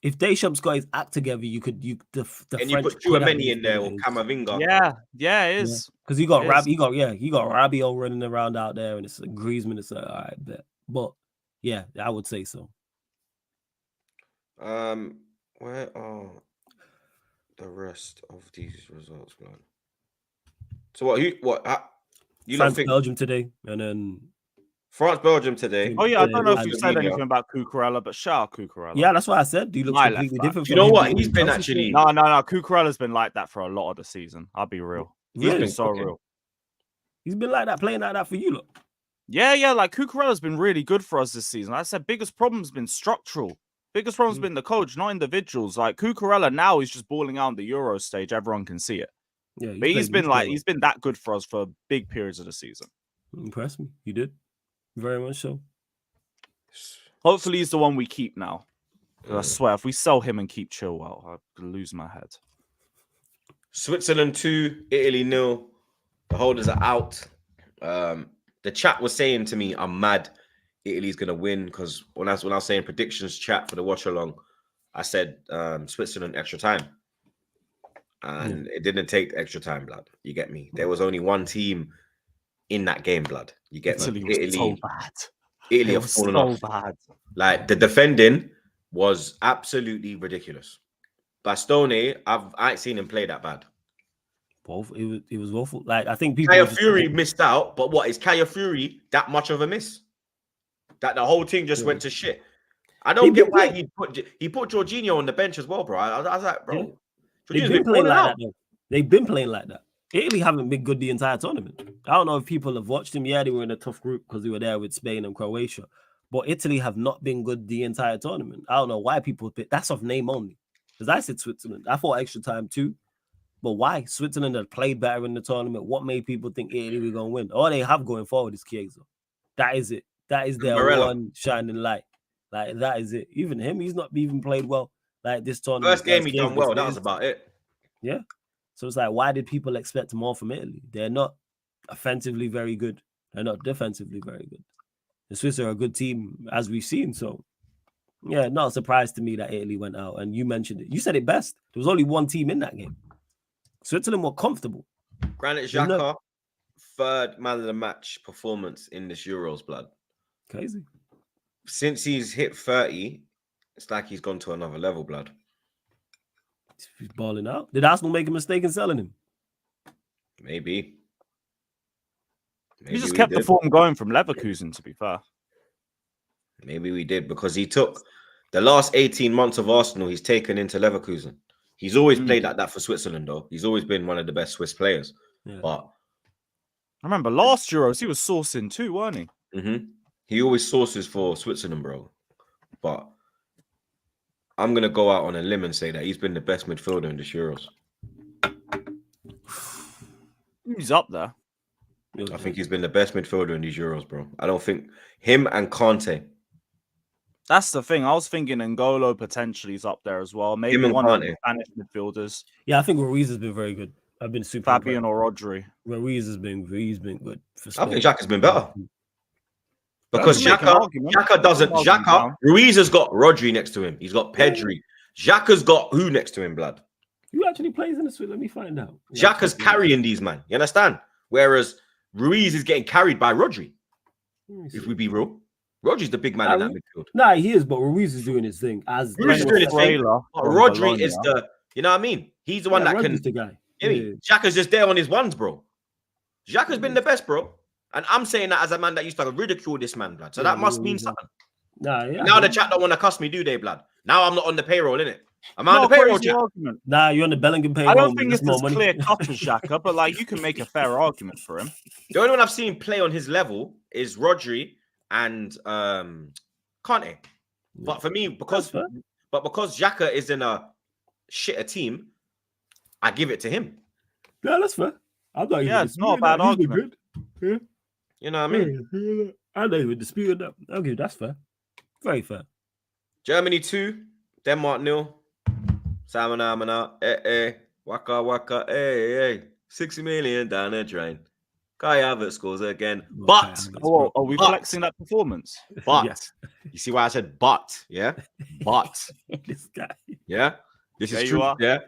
If Deschamps got his act together, the And you French put could have Chouameni in there or midfielders. Camavinga. Yeah, it is. Because he got It is. he got Rabiot running around out there, and it's like Griezmann. It's like, all right, bet. But yeah, I would say so. Where are the rest of these results, blood? So you don't France, think Belgium today, and then France, Belgium today? Oh yeah, I don't know if you and said Argentina. anything about Cucurella, but shout out Cucurella. yeah, that's what I said. He looks My completely left back. different. Do you from know him what? being He's in been Chelsea. actually No. Cucurella's been like that for a lot of the season. I'll be real. He's Really? been so cooking. real. He's been like that, playing like that for you, look. Yeah, like Cucurella's been really good for us this season. Like I said, biggest problem's been structural. Biggest problem's been the coach, not individuals. Like Cucurella now is just balling out on the Euro stage. Everyone can see it. Yeah, But he's been that good for us for big periods of the season. Impressed me. He did very much so. Hopefully, he's the one we keep now. 'Cause I swear, if we sell him and keep Chilwell, I'll lose my head. Switzerland 2, Italy 0. The holders are out. The chat was saying to me, I'm mad. Italy's gonna win because when I was saying predictions chat for the watch along, I said Switzerland extra time. And it didn't take extra time, blood. You get me? There was only one team in that game, blood. You get Italy me? was so bad. Italy It have was fallen so off. bad. Like the defending was absolutely ridiculous. Bastoni, I ain't seen him play that bad. Both. It was awful. Like I think people. Kaya Fury missed out, but what is Kaya Fury that much of a miss? That the whole thing just went to shit. I don't get why he put Jorginho on the bench as well, bro. I was like, bro, Yeah. Jorginho's They've been playing balling like out. that, though. They've been playing like that. Italy haven't been good the entire tournament. I don't know if people have watched them. Yeah, they were in a tough group because they were there with Spain and Croatia. But Italy have not been good the entire tournament. I don't know why people pick. That's off name only. Because I said Switzerland. I thought extra time too. But why? Switzerland had played better in the tournament. What made people think Italy were going to win? All they have going forward is Chiesa. That is it. That is their Barella. one shining light. Like, that is it. Even him, he's not even played well. Like, this tournament. First game he done well. That was about it. Yeah. So it's like, why did people expect more from Italy? They're not offensively very good. They're not defensively very good. The Swiss are a good team, as we've seen. So, yeah, not a surprise to me that Italy went out. And you mentioned it. You said it best. There was only one team in that game. Switzerland were comfortable. Granit Xhaka, third man of the match performance in this Euros, blood. Crazy. Since he's hit 30, it's like he's gone to another level, blood. He's balling out. Did Arsenal make a mistake in selling him? Maybe He just we kept the did. form going from Leverkusen, to be fair. Maybe we did because he took the last 18 months of Arsenal, he's taken into Leverkusen. He's always played like that for Switzerland, though. He's always been one of the best Swiss players. Yeah. But I remember last Euros, he was sourcing too, weren't he? he always sources for Switzerland, bro. But I'm going to go out on a limb and say that he's been the best midfielder in this Euros. He's up there. I think he's been the best midfielder in these Euros, bro. I don't think him and Kante. That's the thing. I was thinking N'Golo potentially is up there as well. Maybe Him and one of the Kante. Spanish midfielders, Yeah, I think Ruiz has been very good. I've been super Fabian or Rodri. Ruiz has been good for I Spain. think Jack has been better. Because You can make an Xhaka, argument. Xhaka doesn't. You can argue Xhaka, down. Ruiz has got Rodri next to him. He's got Pedri. Xhaka's got who next to him, blood? Who actually plays in the Switch? Let me find out. Xhaka's carrying these man. You understand? Whereas Ruiz is getting carried by Rodri. If we be real, Rodri's the big man in that midfield. Nah, he is, but Ruiz is doing his thing. As Ruiz is doing his thing. Venezuela But from Rodri Bologna. is the, you know what I mean? He's the one that Rodri's can. the guy. You know what I mean? Xhaka's just there on his ones, bro. Xhaka's been the best, bro. And I'm saying that as a man that used to ridicule this man, blood. So that must mean something. Nah, yeah. Now the chat don't want to cuss me, do they, blood? Now I'm not on the payroll, innit? I'm on the payroll, chat. Argument. Nah, you're on the Bellingham payroll. I don't think it's more as money. clear cut as Xhaka, but like you can make a fair argument for him. The only one I've seen play on his level is Rodri and Kante. But for me, because Xhaka is in a shitter team, I give it to him. Yeah, that's fair. I'm not even It's not a bad argument. Yeah. You know what I mean? I'm not even disputing that. Okay, that's fair. Very fair. Germany 2, Denmark 0. Samana, waka waka, 60 million down the drain. Kai Havertz scores again. But Are we flexing that performance? But Yes. you see why I said but, yeah? But This guy. yeah, this There is you true. are. Yeah,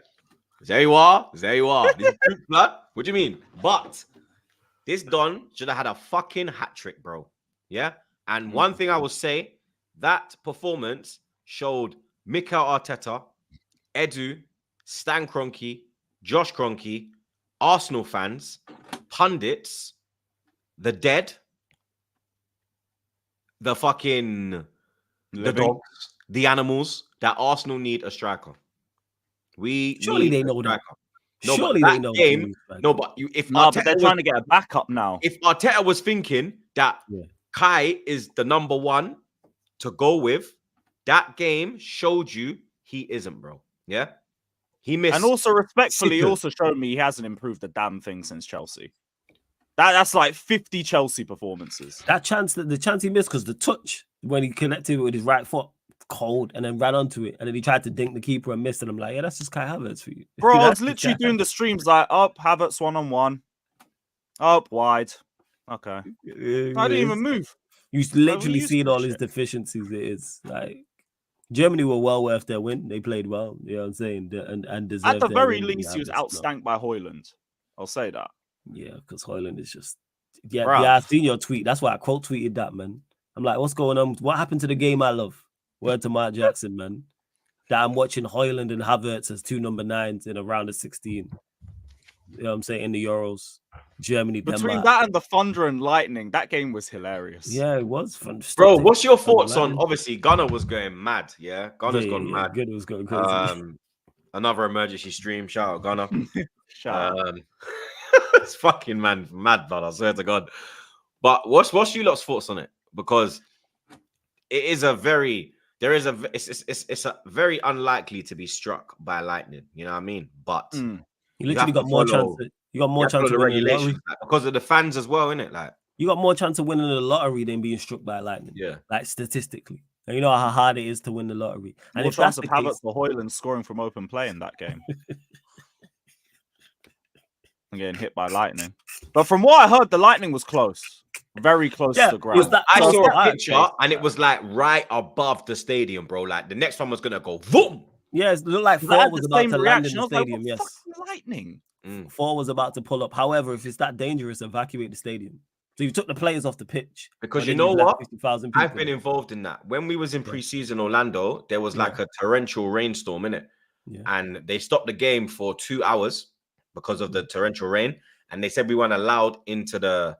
there you are. There you are. This is true, blood. What do you mean? But this Don should have had a fucking hat trick, bro. Yeah. And one thing I will say, that performance showed Mikel Arteta, Edu, Stan Kroenke, Josh Kroenke, Arsenal fans, pundits, the dead, the fucking the dogs, the animals, that Arsenal need a striker. Surely they know that. No, Surely but they that know. game. No, but if No, but Arteta they're was, trying to get a backup now. if Arteta was thinking that Kai is the number one to go with, that game showed you he isn't, bro. Yeah, he missed. And also, respectfully, he Sitters. also showed me he hasn't improved a damn thing since Chelsea. That's like 50 Chelsea performances. That chance, the chance he missed, because the touch when he connected it with his right foot, cold, and then ran onto it, and then he tried to dink the keeper and missed, and I'm like, yeah, that's just Kai Havertz for you, Bro, I was That's literally just doing the streams like up, Havertz 1-on-1, up wide. Okay, I didn't even move. You we literally used seen to all this his shit. deficiencies. It is like Germany were well worth their win. They played well. You know what I'm saying? And deserved At the their very win. least, he was Havertz, no. outstanked by Hoyland. I'll say that. Yeah, because Hoyland is just yeah. Bruh. Yeah, I seen your tweet. That's why I quote tweeted that, man. I'm like, what's going on? What happened to the game I love? Word to Mark Jackson, man. That I'm watching Hoyland and Havertz as two number 9s in a round of 16. You know what I'm saying? In the Euros, Germany, Between Denmark. that and the Thunder and Lightning, that game was hilarious. Yeah, it was fun. Bro, Stopped it. what's your thoughts on? Lightning. Obviously, Gunner was going mad. Yeah, Gunner's gone mad. Good, it was going crazy. Another emergency stream. Shout out Gunner. Shout out. It's fucking mad, blood. I swear to God. But what's you lot's thoughts on it? Because it is it's a very unlikely to be struck by lightning. You know what I mean? But You have literally to got more follow- chance. You got more you have to chance follow of the winning the lottery. regulations like, because of the fans as well, innit? Like, You got more chance of winning the lottery than being struck by lightning. yeah. Like statistically, and you know how hard it is to win the lottery. And More if that's chance the of case, Havertz or Hoyland scoring from open play in that game. And getting hit by lightning. But from what I heard, the lightning was close. Very close Yeah, to the it ground. was that I close saw to a high. picture and it was like right above the stadium, bro. Like the next one was gonna go boom. Yeah, it looked like I Four had was the about same to land reaction. in the I was like, stadium. what Yes, fucking lightning? Four was about to pull up. However, if it's that dangerous, evacuate the stadium. So you took the players off the pitch. Because but you then know left what? 50,000 I've people. been involved in that. When we was in pre-season Orlando, there was like a torrential rainstorm in it. Yeah. And they stopped the game for 2 hours because of the torrential rain. And they said we weren't allowed into the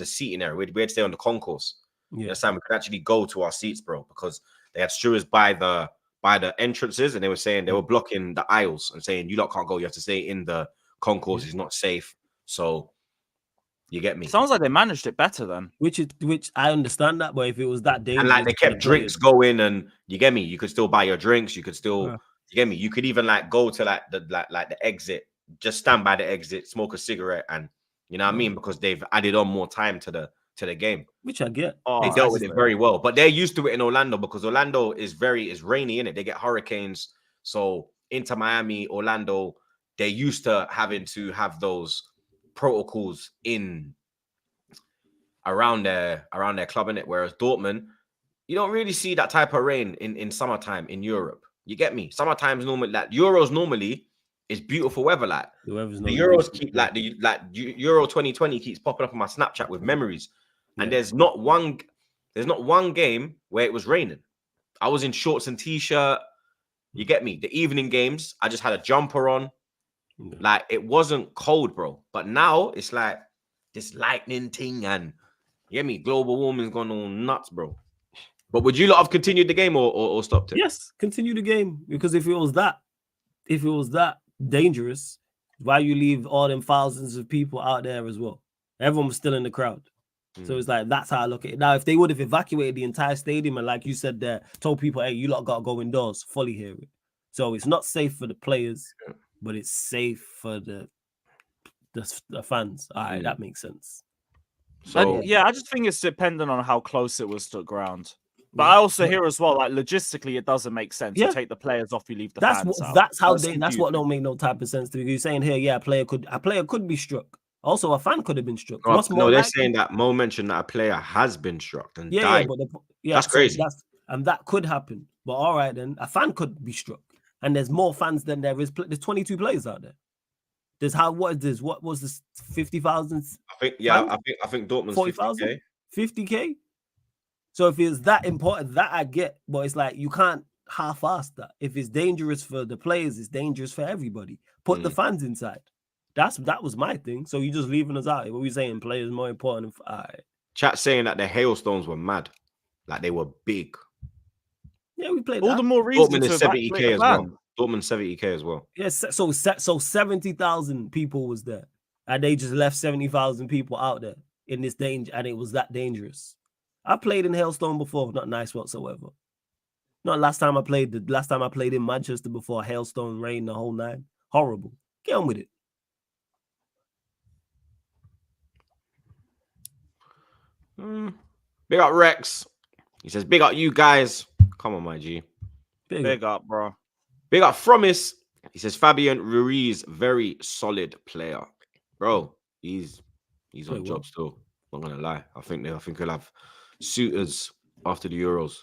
seating area. We had to stay on the concourse. You Yeah. understand? We could actually go to our seats, bro, because they had stewards by the entrances, and they were saying they were blocking the aisles and saying you lot can't go. You have to stay in the concourse. It's not safe. So you get me. Sounds like they managed it better then. Which I understand that, but if it was that dangerous, And like they for the kept drinks players- going, and you get me. You could still buy your drinks. You could still, Yeah. you get me. You could even like go to like the exit, just stand by the exit, smoke a cigarette, and you know what I mean, because they've added on more time to the game. which I get. Oh, They It's dealt with actually it very well, but they're used to it in Orlando because Orlando is rainy in it. They get hurricanes, so into Miami, Orlando, they're used to having to have those protocols in around their club in it. Whereas Dortmund, you don't really see that type of rain in summertime in Europe. You get me? Summertime's normally like Euros normally is beautiful weather. Like The weather's the not Euros decent, keep yeah. like Euro 2020 keeps popping up on my Snapchat with memories. And Yeah. there's not one game where it was raining. I was in shorts and t-shirt. You get me? The evening games, I just had a jumper on. Yeah. Like it wasn't cold, bro. But now it's like this lightning thing, and you get me? Global warming's gone all nuts, bro. But would you lot have continued the game or stopped it? Yes, continue the game, because if it was that dangerous, why you leave all them thousands of people out there as well? Everyone was still in the crowd. So it's like, that's how I look at it. Now, if they would have evacuated the entire stadium and, like you said there, told people, hey, you lot got to go indoors, fully hear it. So it's not safe for the players, but it's safe for the fans. All right, that makes sense. So yeah, I just think it's dependent on how close it was to the ground. But I also hear as well, like logistically, it doesn't make sense. Yeah. You take the players off, you leave the That's fans what out. that's how That's they that's what don't make no type of sense to me. You're saying here, yeah, a player could be struck. Also, a fan could have been struck. What's more they're likely? saying that Mo mentioned that a player has been struck and Yeah, died. but That's crazy. And that could happen. But all right, then a fan could be struck, and there's more fans than there is. There's 22 players out there. What is this? What was this? 50,000? I think Dortmund's 40,000? 50K. 50K. So if it's that important, that I get, but it's like you can't half-ass that. If it's dangerous for the players, it's dangerous for everybody. Put the fans inside. That was my thing. So you just leaving us out. What we saying? Players more important. All right. Chat saying that the hailstones were mad, like they were big. Yeah, we played all that. the more reason Dortmund to is evacuate 70K the as well. fans. Dortmund 70K as well. Yes, so 70,000 people was there, and they just left 70,000 people out there in this danger, and it was that dangerous. I played in hailstone before, not nice whatsoever. Not last time I played. The last time I played in Manchester before, hailstone, rain, the whole nine. Horrible. Get on with it. Big up Rex. He says, big up you guys. Come on, my G. Big up, bro. Big up Fromis. He says, Fabian Ruiz, very solid player. Bro, he's on job still. Not gonna lie. I think he'll have suitors after the Euros.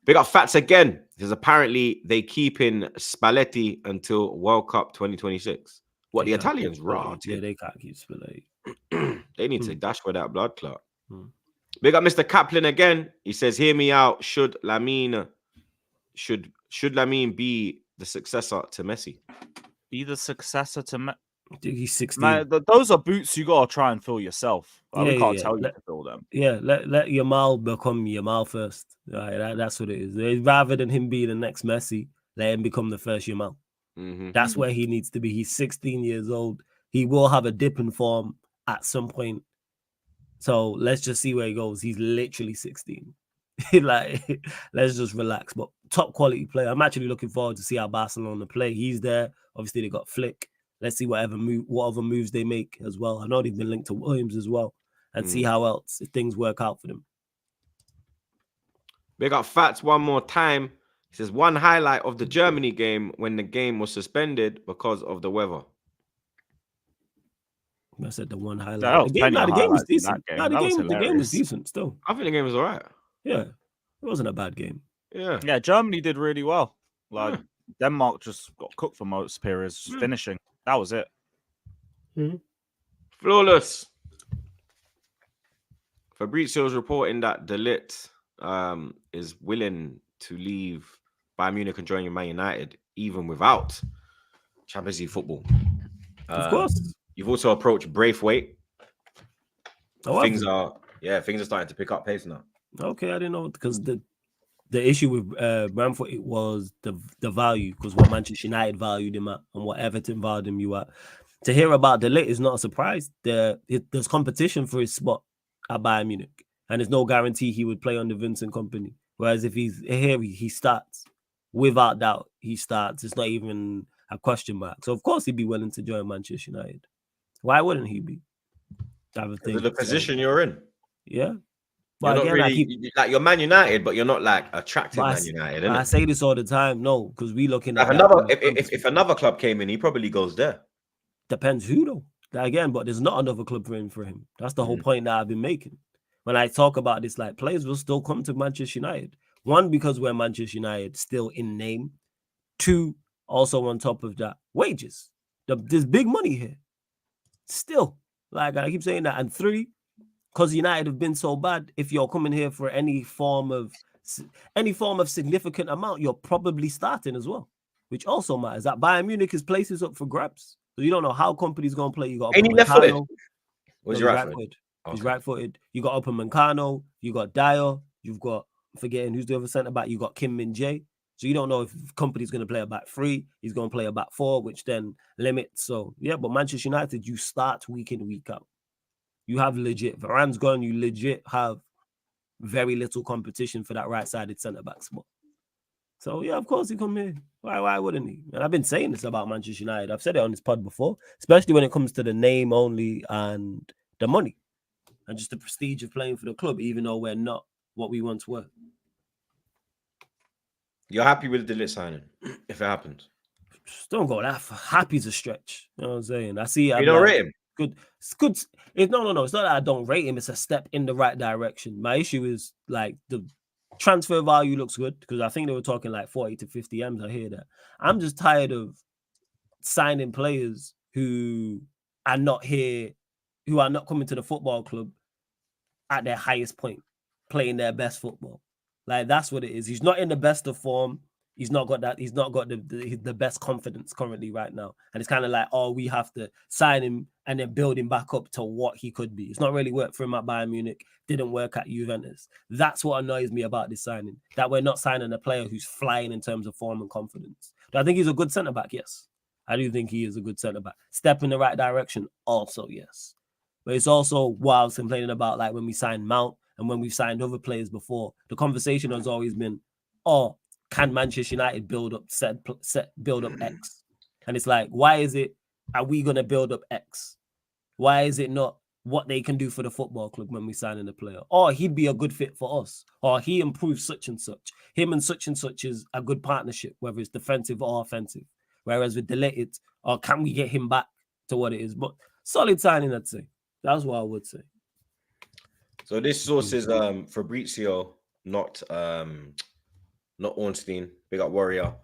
Big up Fats again. He says, apparently they keep in Spalletti until World Cup 2026. What, the Italians? Raw. Yeah, they can't keep Spalletti. They need to dash for that blood clot. Big up Mr. Kaplan again. He says, hear me out. Should Lamine be the successor to Messi? Be the successor to Messi? He's 16. Man, those are boots you gotta try and fill yourself. Like, we can't tell you to fill them. Yeah, let Yamal become Yamal first. Right, that's what it is. Rather than him be the next Messi, let him become the first Yamal. That's where he needs to be. He's 16 years old. He will have a dip in form at some point. So let's just see where he goes. He's literally 16. Like, let's just relax. But top quality player. I'm actually looking forward to see how Barcelona play. He's there. Obviously, they got Flick. Let's see what other moves they make as well. I know they've been linked to Williams as well, and see how else if things work out for them. Big up Fats one more time. He says, one highlight of the Germany game when the game was suspended because of the weather. I said the one highlight. The game was decent. The game was decent still. I think the game was all right. Yeah, it wasn't a bad game. Yeah, Germany did really well. Like Denmark just got cooked for most periods, just finishing. That was it. Flawless. Fabrizio's reporting that Ligt is willing to leave Bayern Munich and join Man United, even without Champions League football. Of course. You've also approached Braithwaite. Oh, things are starting to pick up pace now. Okay, I didn't know, because the issue with Bamford, it was the value, because what Manchester United valued him at and what Everton valued him at. To hear about Ligt is not a surprise. There's competition for his spot at Bayern Munich, and there's no guarantee he would play under Vincent Kompany. Whereas if he's here, he starts. Without doubt, he starts. It's not even a question mark. So of course he'd be willing to join Manchester United. Why wouldn't he be? The position you're in. Yeah. But But you're again, not you're Man United, but you're not like attractive Man United. I say this all the time. No, because we looking at if another club came in, he probably goes there. Depends who though. Again, but there's not another club for him. That's the whole point that I've been making. when I talk about this, like players will still come to Manchester United. One, because we're Manchester United still in name. Two, also on top of that, wages. There's big money here. Still, like I keep saying that. And three, because United have been so bad, if you're coming here for any form of significant amount, you're probably starting as well, which also matters. That Bayern Munich is places up for grabs. So you don't know how company's gonna play. You got Ain't he left-footed? Was he's he right-footed? He's Okay. right-footed. You got Upamecano, you got Dyer, you've got, I'm forgetting who's the other centre back. You got Kim Min-jae. So you don't know if company's going to play a back three. He's going to play a back four, which then limits. So yeah, but Manchester United, you start week in, week out. You have legit. Varane's gone. You legit have very little competition for that right-sided centre back spot. So yeah, of course he come here. Why wouldn't he? And I've been saying this about Manchester United. I've said it on this pod before, especially when it comes to the name only and the money and just the prestige of playing for the club, even though we're not what we once were. You're happy with the Ligt signing if it happens? Just don't go that far. Happy's a stretch. You know what I'm saying? I see. You don't rate him? Good. It's good. No. It's not that I don't rate him. It's a step in the right direction. My issue is like the transfer value looks good because I think they were talking like 40 to 50 M's. I hear that. I'm just tired of signing players who are not here, who are not coming to the football club at their highest point, playing their best football. Like that's what it is. He's not in the best of form. He's not got that. He's not got the best confidence currently right now. And it's kind of like, oh, we have to sign him and then build him back up to what he could be. It's not really worked for him at Bayern Munich. Didn't work at Juventus. That's what annoys me about this signing. That we're not signing a player who's flying in terms of form and confidence. Do I think he's a good centre back? Yes, I do think he is a good centre back. Step in the right direction. Also, yes. But it's also what I was complaining about, like when we signed Mount and when we've signed other players before. The conversation has always been, oh, can Manchester United build up X? And it's like, why is it, are we going to build up X? Why is it not what they can do for the football club when we sign in a player? Or he'd be a good fit for us. Or he improves such and such. Him and such is a good partnership, whether it's defensive or offensive. Whereas with Ligt, it's, or can we get him back to what it is? But solid signing, I'd say. That's what I would say. So this source is Fabrizio, not Ornstein. Big up Warrior.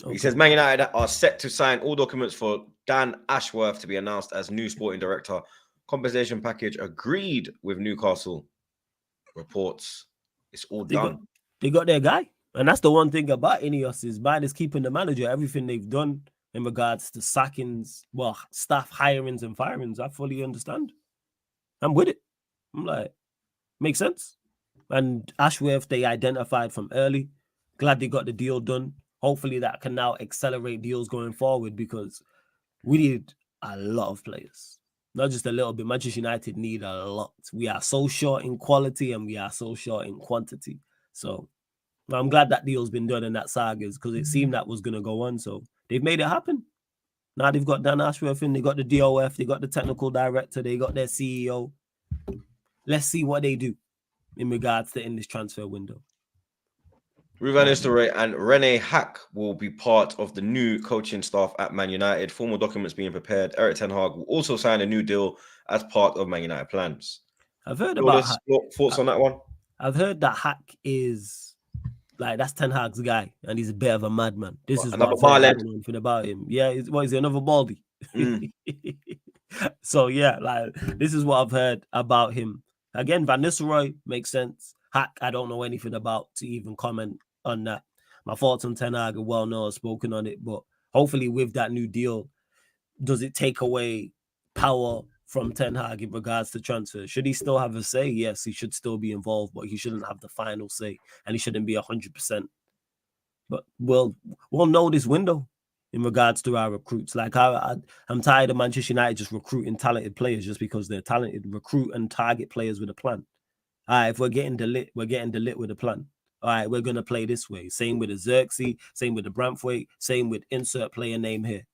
Okay. He says Man United are set to sign all documents for Dan Ashworth to be announced as new sporting director. Compensation package agreed with Newcastle. Reports it's all done. They got their guy. And that's the one thing about Ineos is mine is keeping the manager. Everything they've done in regards to sackings, well, staff hirings and firings, I fully understand. I'm with it. I'm like, makes sense. And Ashworth, they identified from early. Glad they got the deal done. Hopefully that can now accelerate deals going forward because we need a lot of players. Not just a little bit. Manchester United need a lot. We are so short in quality and we are so short in quantity. So I'm glad that deal's been done in that saga because it seemed that was going to go on. So they've made it happen. Now they've got Dan Ashworth in, they got the DOF, they got the technical director, they got their CEO. Let's see what they do in regards to in this transfer window. Ruvan Nistelrooy and Rene Hack will be part of the new coaching staff at Man United. Formal documents being prepared. Erik ten Hag will also sign a new deal as part of Man United plans. I've heard about Hack. Thoughts on that one? I've heard that Hack is like that's Ten Hag's guy, and he's a bit of a madman. This is another what ball head. Anything about him. Yeah, is he another baldy? So yeah, like this is what I've heard about him. Again, Van Nistelrooy makes sense. Hack, I don't know anything about to even comment on that. My thoughts on Ten Hag are well known, I've spoken on it, but hopefully with that new deal, does it take away power from Ten Hag in regards to transfer? Should he still have a say? Yes, he should still be involved, but he shouldn't have the final say, and he shouldn't be 100%. But we'll know this window in regards to our recruits. Like I'm tired of Manchester United just recruiting talented players just because they're talented. Recruit and target players with a plan. All right, if we're getting the Ligt, we're getting the Ligt with a plan. All right, we're going to play this way. Same with the Xerxes, same with the Braithwaite, same with insert player name here.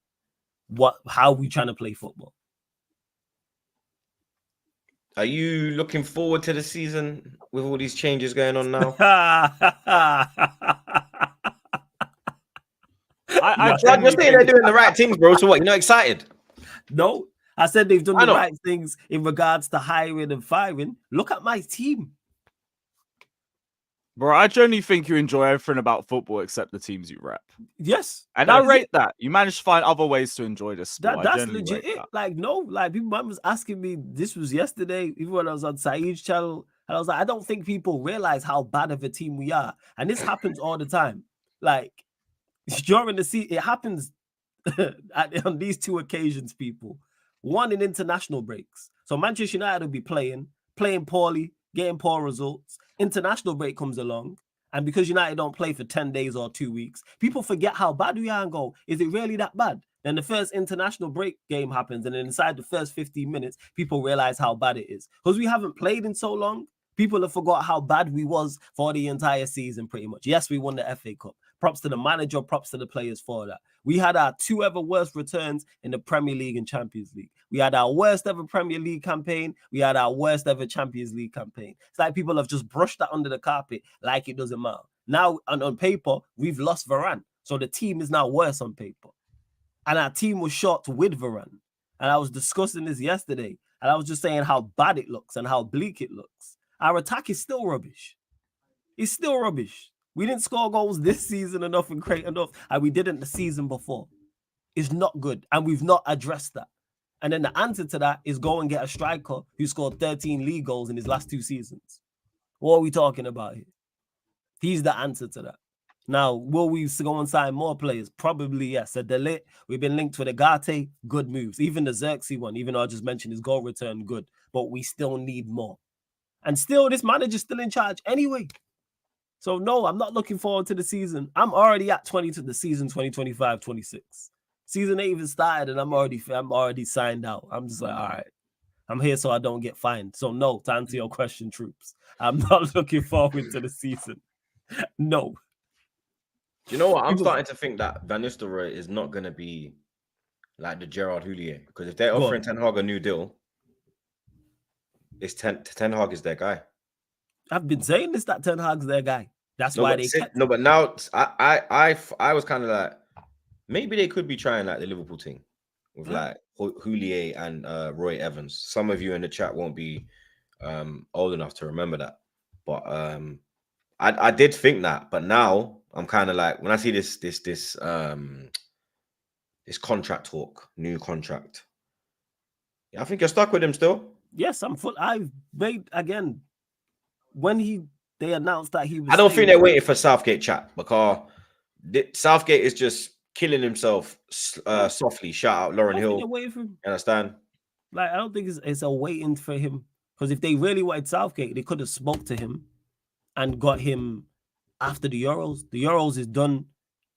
How are we trying to play football? Are you looking forward to the season with all these changes going on now? I you're saying they're doing the right things, bro. So what? You're not excited? No, I said they've done the right things in regards to hiring and firing. Look at my team. Bro, I genuinely think you enjoy everything about football except the teams you rep. Yes. And I rate that. You managed to find other ways to enjoy this sport. That's legit. Like, no, like people was asking me, this was yesterday, even when I was on Saeed's channel, and I was like, I don't think people realize how bad of a team we are. And this happens all the time. Like during the season, it happens on these two occasions, people. One in international breaks. So Manchester United will be playing poorly, getting poor results. International break comes along. And because United don't play for 10 days or 2 weeks, people forget how bad we are and go, is it really that bad? Then the first international break game happens. And then inside the first 15 minutes, people realize how bad it is. Because we haven't played in so long, people have forgot how bad we was for the entire season, pretty much. Yes, we won the FA Cup. Props to the manager, props to the players for that. We had our 2 ever worst returns in the Premier League and Champions League. We had our worst ever Premier League campaign. We had our worst ever Champions League campaign. It's like people have just brushed that under the carpet like it doesn't matter. Now, on paper, we've lost Varane. So the team is now worse on paper. And our team was short with Varane. And I was discussing this yesterday. And I was just saying how bad it looks and how bleak it looks. Our attack is still rubbish. It's still rubbish. We didn't score goals this season enough and create enough, and we didn't the season before. It's not good, and we've not addressed that. And then the answer to that is go and get a striker who scored 13 league goals in his last 2 seasons. What are we talking about here? He's the answer to that. Now, will we go and sign more players? Probably yes. A Ligt, we've been linked with Agate, good moves. Even the Xerxes one, even though I just mentioned his goal return, good. But we still need more. And still, this manager's still in charge anyway. So, no, I'm not looking forward to the season. I'm already at 20 to the season 2025-26. Season ain't even started, and I'm already signed out. I'm just like, all right, I'm here so I don't get fined. So, no, to answer your question, Troops, I'm not looking forward to the season. No. Do you know what? I'm starting to think that Van Nistelrooy is not going to be like the Gerard Houllier. Because if they're offering Ten Hag a new deal, it's Ten Hag is their guy. I've been saying this, that Ten Hag's their guy. That's why they kept no, but now I was kind of like, maybe they could be trying like the Liverpool thing with like Houllier and Roy Evans. Some of you in the chat won't be old enough to remember that. But I did think that, but now I'm kind of like, when I see this contract talk, new contract. Yeah, I think you're stuck with him still. Yes, I'm full. I've made again when they announced that he was. I don't think they're waiting for Southgate chat, because Southgate is just killing himself softly. Shout out Lauren Hill. You understand? Like, I don't think it's a waiting for him, because if they really wanted Southgate, they could have spoke to him and got him after the Euros. The Euros is done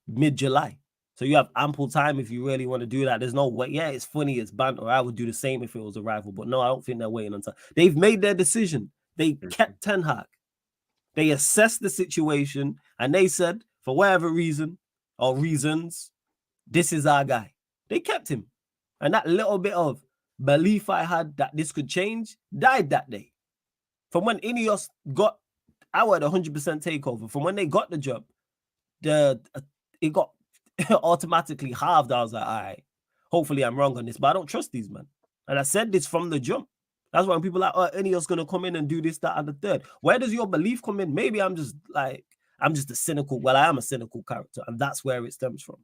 mid-July. So you have ample time if you really want to do that. There's no way. Yeah, it's funny, it's banter. I would do the same if it was a rival. But no, I don't think they're waiting on time. They've made their decision. They kept Ten Hag. They assessed the situation and they said, for whatever reason or reasons, this is our guy. They kept him. And that little bit of belief I had that this could change died that day. From when Ineos got our 100% takeover, from when they got the job, it got automatically halved. I was like, all right, hopefully I'm wrong on this, but I don't trust these men. And I said this from the jump. That's why when people are like, oh, Ineos going to come in and do this, that, and the third. Where does your belief come in? Maybe I'm just a cynical, well, I am a cynical character, and that's where it stems from.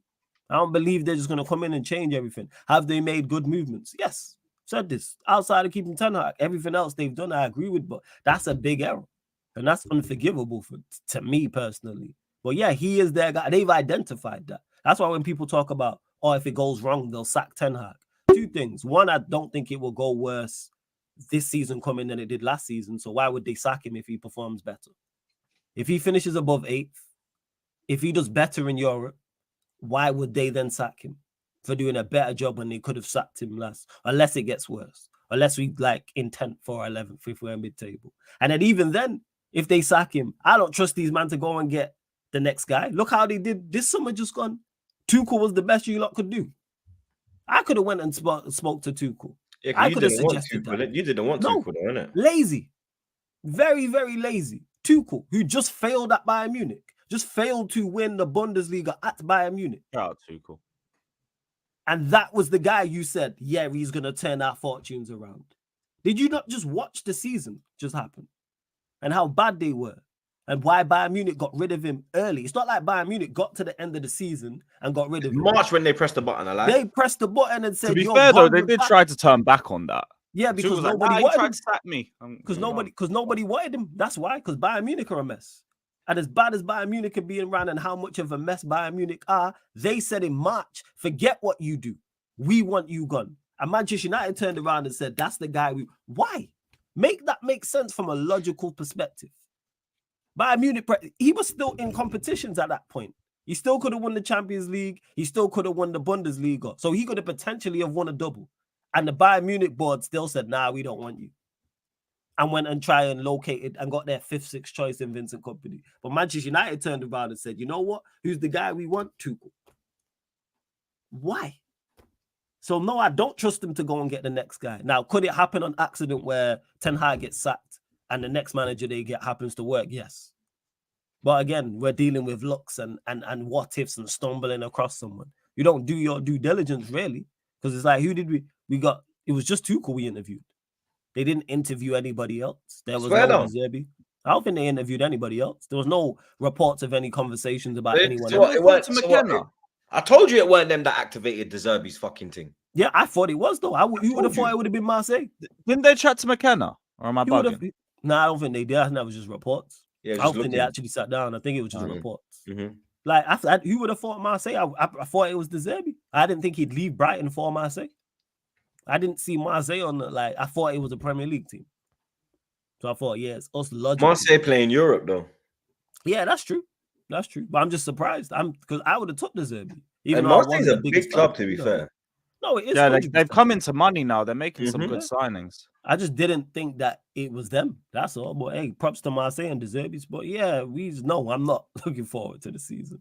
I don't believe they're just going to come in and change everything. Have they made good movements? Yes. Said this. Outside of keeping Ten Hag, everything else they've done, I agree with, but that's a big error. And that's unforgivable to me personally. But yeah, he is their guy. They've identified that. That's why when people talk about, oh, if it goes wrong, they'll sack Ten Hag. 2 things. One, I don't think it will go worse this season coming than it did last season. So why would they sack him if he performs better? If he finishes above 8th, if he does better in Europe, why would they then sack him for doing a better job when they could have sacked him last? Unless it gets worse. Unless we intent for 11th if we're mid-table. And then even then, if they sack him, I don't trust these men to go and get the next guy. Look how they did this summer just gone. Tuchel was the best you lot could do. I could have went and spoke to Tuchel. Yeah, I could have suggested that. You didn't want Tuchel, though, innit? Lazy. Very, very lazy. Tuchel, who just failed at Bayern Munich, just failed to win the Bundesliga at Bayern Munich. Shout out Tuchel. And that was the guy you said, yeah, he's going to turn our fortunes around. Did you not just watch the season just happen? And how bad they were? and why Bayern Munich got rid of him early. It's not like Bayern Munich got to the end of the season and got rid of him. March when they pressed the button, I like. They pressed the button and said, To be "You're fair though, gone, they you're did back." try to turn back on that. Yeah, Tuchel because was like, nobody he wanted tried him. to sack me. Because nobody wanted him. That's why. Because Bayern Munich are a mess. And as bad as Bayern Munich are being ran and how much of a mess Bayern Munich are, they said in March, forget what you do. We want you gone. And Manchester United turned around and said, that's the guy we... Why? Make that make sense from a logical perspective. Bayern Munich, he was still in competitions at that point. He still could have won the Champions League. He still could have won the Bundesliga. So he could have potentially have won a double. And the Bayern Munich board still said, nah, we don't want you. And went and tried and located and got their 5th, 6th choice in Vincent Kompany. But Manchester United turned around and said, you know what? Who's the guy we want? Tuchel. Why? So no, I don't trust him to go and get the next guy. Now, could it happen on accident where Ten Hag gets sacked and the next manager they get happens to work? Yes. But again, we're dealing with looks and what ifs and stumbling across someone. You don't do your due diligence, really. Because it's like, who did we got? It was just Tuchel we interviewed. They didn't interview anybody else. There was no De Zerbi. I don't think they interviewed anybody else. There was no reports of any conversations about anyone else. I told you it weren't them that activated De Zerbi's fucking thing. Yeah, I thought it was though. You would have thought it would have been Marseille. Didn't they chat to McKenna? Or am I bugging? No, I don't think they did. I think that was just reports. Yeah, I don't think they actually sat down. I think it was just reports. Like, who would have thought Marseille? I thought it was De Zerbi. I didn't think he'd leave Brighton for Marseille. I didn't see Marseille on the, like, I thought it was a Premier League team. So I thought, yeah, it's us logical. Marseille play in Europe, though. Yeah, that's true. That's true. But I'm just surprised. Because I would have took De Zerbi. And Marseille's a big club, to be fair. No, it is. Yeah, they've come into money now. They're making some good signings. I just didn't think that it was them. That's all. But hey, props to Marseille and De Zerbi. But yeah, I'm not looking forward to the season.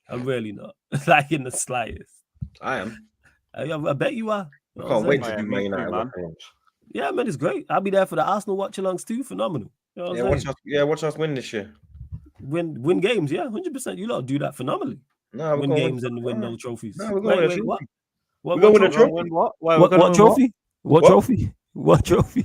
I'm really not. Like in the slightest. I am. I bet you are. I can't wait to do Man United. Man. Yeah, man, it's great. I'll be there for the Arsenal watch-alongs too. Phenomenal. You know watch us win this year. Win games, yeah, 100%. You lot do that phenomenally. No, win games and win no trophies. No, we're going to what? We're going to win a trophy. What trophy? What trophy? What trophy?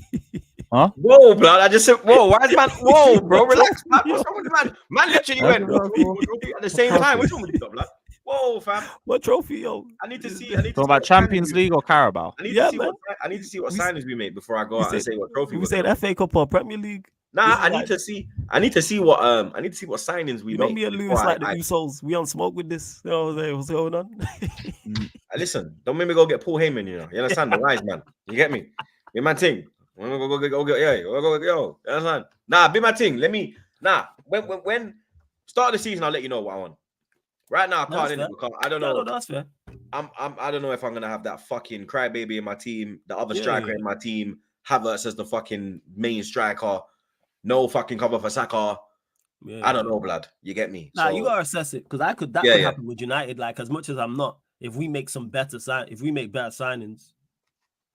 Huh? Whoa, blood! I just said, whoa. Why is man? Whoa, bro, relax, man. What's wrong with the man? Man literally went trophy at the same time. What's wrong with you, blood? Whoa, fam! What trophy, yo? I need to see. Talk about Champions League or Carabao. I need to see what signings we make before I go out and say what trophy. We say FA Cup or Premier League. Nah, I need to see what signings we make. You want me to lose like the Usos? We on smoke with this. You know what I'm saying? What's going on? Listen, don't make me go get Paul Heyman. You know, you understand the wise man. You get me? Be my thing. Yo, you understand? Nah, be my thing. When start of the season, I'll let you know what I want. Right now, I can't. I don't know. No, that's fair. I don't know if I'm gonna have that fucking crybaby in my team, the other striker in my team, Havertz as the fucking main striker, no fucking cover for Saka. Yeah, I don't know, blood. You get me? Nah, you gotta assess it because that could happen with United. Like as much as I'm not, if we make better signings,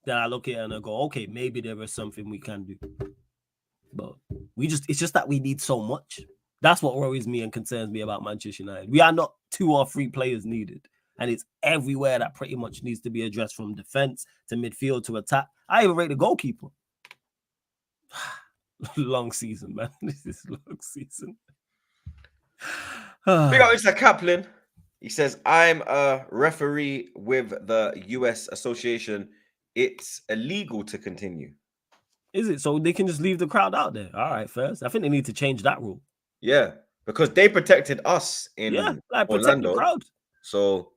then I look at it and I go, okay, maybe there is something we can do. But it's just that we need so much. That's what worries me and concerns me about Manchester United. We are not 2 or 3 players needed. And it's everywhere that pretty much needs to be addressed from defense to midfield to attack. I even rate the goalkeeper. Long season, man. This is long season. Big up Mr. Kaplan. He says, I'm a referee with the US Association. It's illegal to continue. Is it? So they can just leave the crowd out there? All right, first. I think they need to change that rule. Yeah, because they protected us in protect Orlando. The crowd. So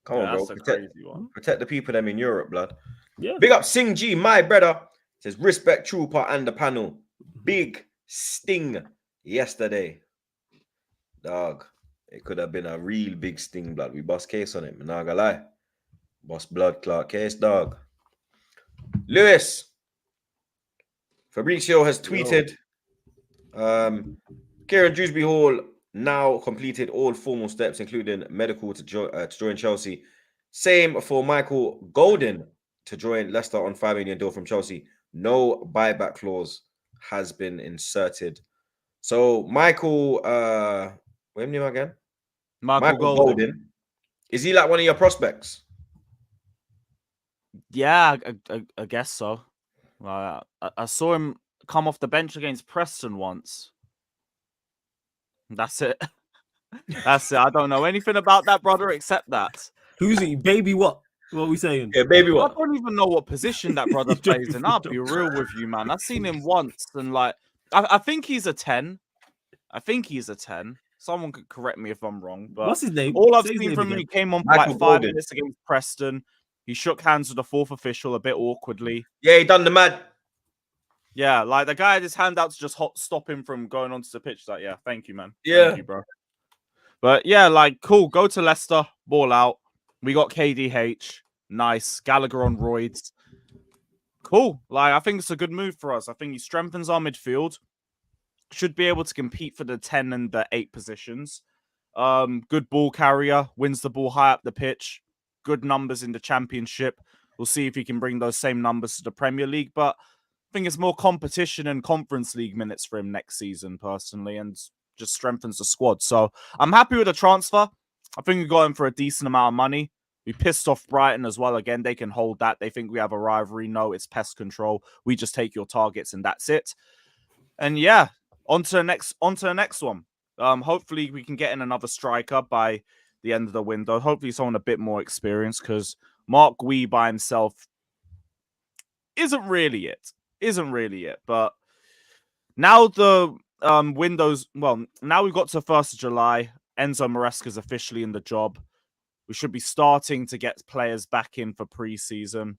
come on, bro. Protect the people them in Europe, blood. Yeah. Big up Sing G, my brother. Says respect Trooper and the panel. Big sting yesterday. Dog. It could have been a real big sting, blood. We bust case on it. I'm not gonna lie. Bust blood clot case, dog. Lewis. Fabrizio has tweeted. Kieran Dewsbury Hall now completed all formal steps, including medical to join Chelsea. Same for Michael Golden to join Leicester on $5 million deal from Chelsea. No buyback clause has been inserted. So Michael, what's his name again? Michael Golden. Is he like one of your prospects? Yeah, I guess so. I saw him come off the bench against Preston once. That's it. That's it. I don't know anything about that brother except that. Who's he? Baby what? What are we saying? Yeah, baby, I what? don't even know what position that brother He's plays joking, in. I'll be joking. real with you, man. I've seen him once, and like, I think he's a 10. I think he's a 10. Someone could correct me if I'm wrong, but What's his name? all I've Say his seen name from him, again. he came on for Michael like 5 Golden. minutes against Preston. He shook hands with the fourth official a bit awkwardly. Yeah, he done the mad. Yeah, like the guy had his hand out to just stop him from going onto the pitch. Like, yeah, thank you, man. Yeah. Thank you, bro. But yeah, like, cool. Go to Leicester, ball out. We got KDH. Nice. Gallagher on roids. Cool. Like, I think it's a good move for us. I think he strengthens our midfield. Should be able to compete for the 10 and the 8 positions. Good ball carrier. Wins the ball high up the pitch. Good numbers in the Championship. We'll see if he can bring those same numbers to the Premier League. But I think it's more competition and Conference League minutes for him next season, personally, and just strengthens the squad. So I'm happy with the transfer. I think we got him for a decent amount of money. We pissed off Brighton as well. Again, they can hold that. They think we have a rivalry. No, it's pest control. We just take your targets and that's it. And yeah, on to the next one. Hopefully we can get in another striker by the end of the window. Hopefully someone a bit more experienced, because Mark Gui by himself isn't really it. But now the windows, well, now we've got to 1st of July. Enzo Maresca's officially in the job. We should be starting to get players back in for pre-season.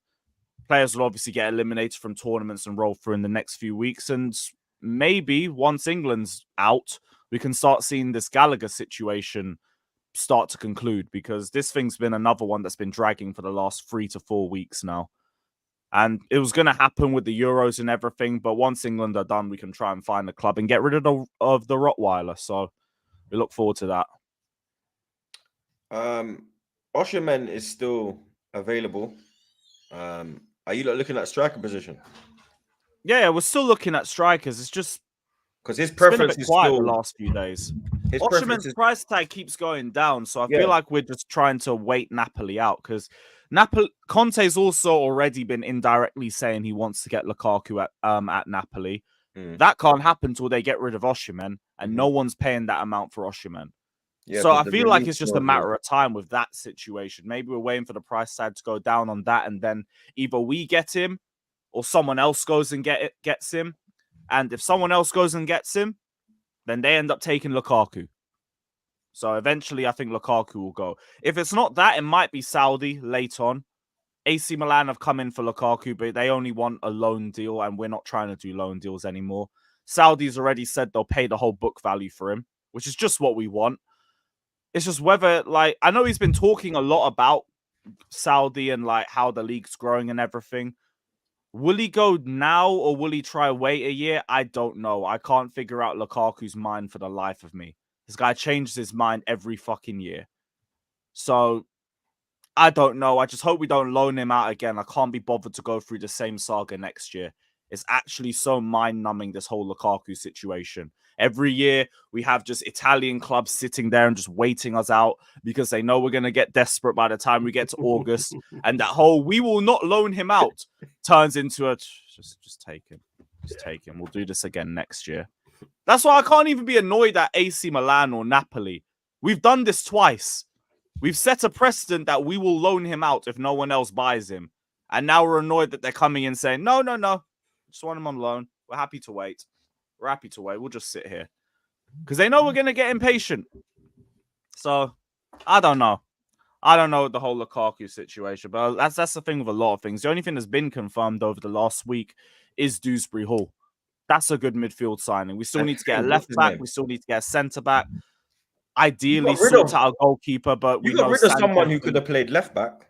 Players will obviously get eliminated from tournaments and roll through in the next few weeks. And maybe once England's out, we can start seeing this Gallagher situation start to conclude, because this thing's been another one that's been dragging for the last 3 to 4 weeks now. And it was going to happen with the Euros and everything, but once England are done, we can try and find a club and get rid of the Rottweiler. So we look forward to that. Osherman is still available. Are you looking at striker position? Yeah, we're still looking at strikers. It's just Because his it's been a preference bit is quiet still the last few days. his preference Osherman's is price tag keeps going down, so I Yeah. feel like we're just trying to wait Napoli out, because Conte's also already been indirectly saying he wants to get Lukaku at Napoli. That can't happen till they get rid of Osherman, and no one's paying that amount for Osherman. Yeah, So 'cause I the feel like release it's just a clause matter of time with that situation. Maybe we're waiting for the price tag to go down on that, and then either we get him or someone else goes and gets him. And if someone else goes and gets him, then they end up taking Lukaku. So eventually I think Lukaku will go. If it's not that, it might be Saudi late on. AC Milan have come in for Lukaku, but they only want a loan deal, and we're not trying to do loan deals anymore. Saudi's already said they'll pay the whole book value for him, which is just what we want. It's just whether, like, I know he's been talking a lot about Saudi and like how the league's growing and everything. Will he go now or will he try wait a year? I don't know. I can't figure out Lukaku's mind for the life of me. This guy changes his mind every fucking year. So I don't know. I just hope we don't loan him out again. I can't be bothered to go through the same saga next year. It's actually so mind-numbing, this whole Lukaku situation. Every year, we have just Italian clubs sitting there and just waiting us out because they know we're going to get desperate by the time we get to August. And that whole, we will not loan him out, turns into a, just take him. Just take him. We'll do this again next year. That's why I can't even be annoyed at AC Milan or Napoli. We've done this twice. We've set a precedent that we will loan him out if no one else buys him. And now we're annoyed that they're coming in saying, no. Just want him on loan. We're happy to wait. We'll just sit here. Because they know we're going to get impatient. So, I don't know. I don't know the whole Lukaku situation. But that's the thing with a lot of things. The only thing that's been confirmed over the last week is Dewsbury Hall. That's a good midfield signing. We still need to get a left back. We still need to get a centre back. Ideally, sort out a goalkeeper. But we got know rid of someone who could have played left back.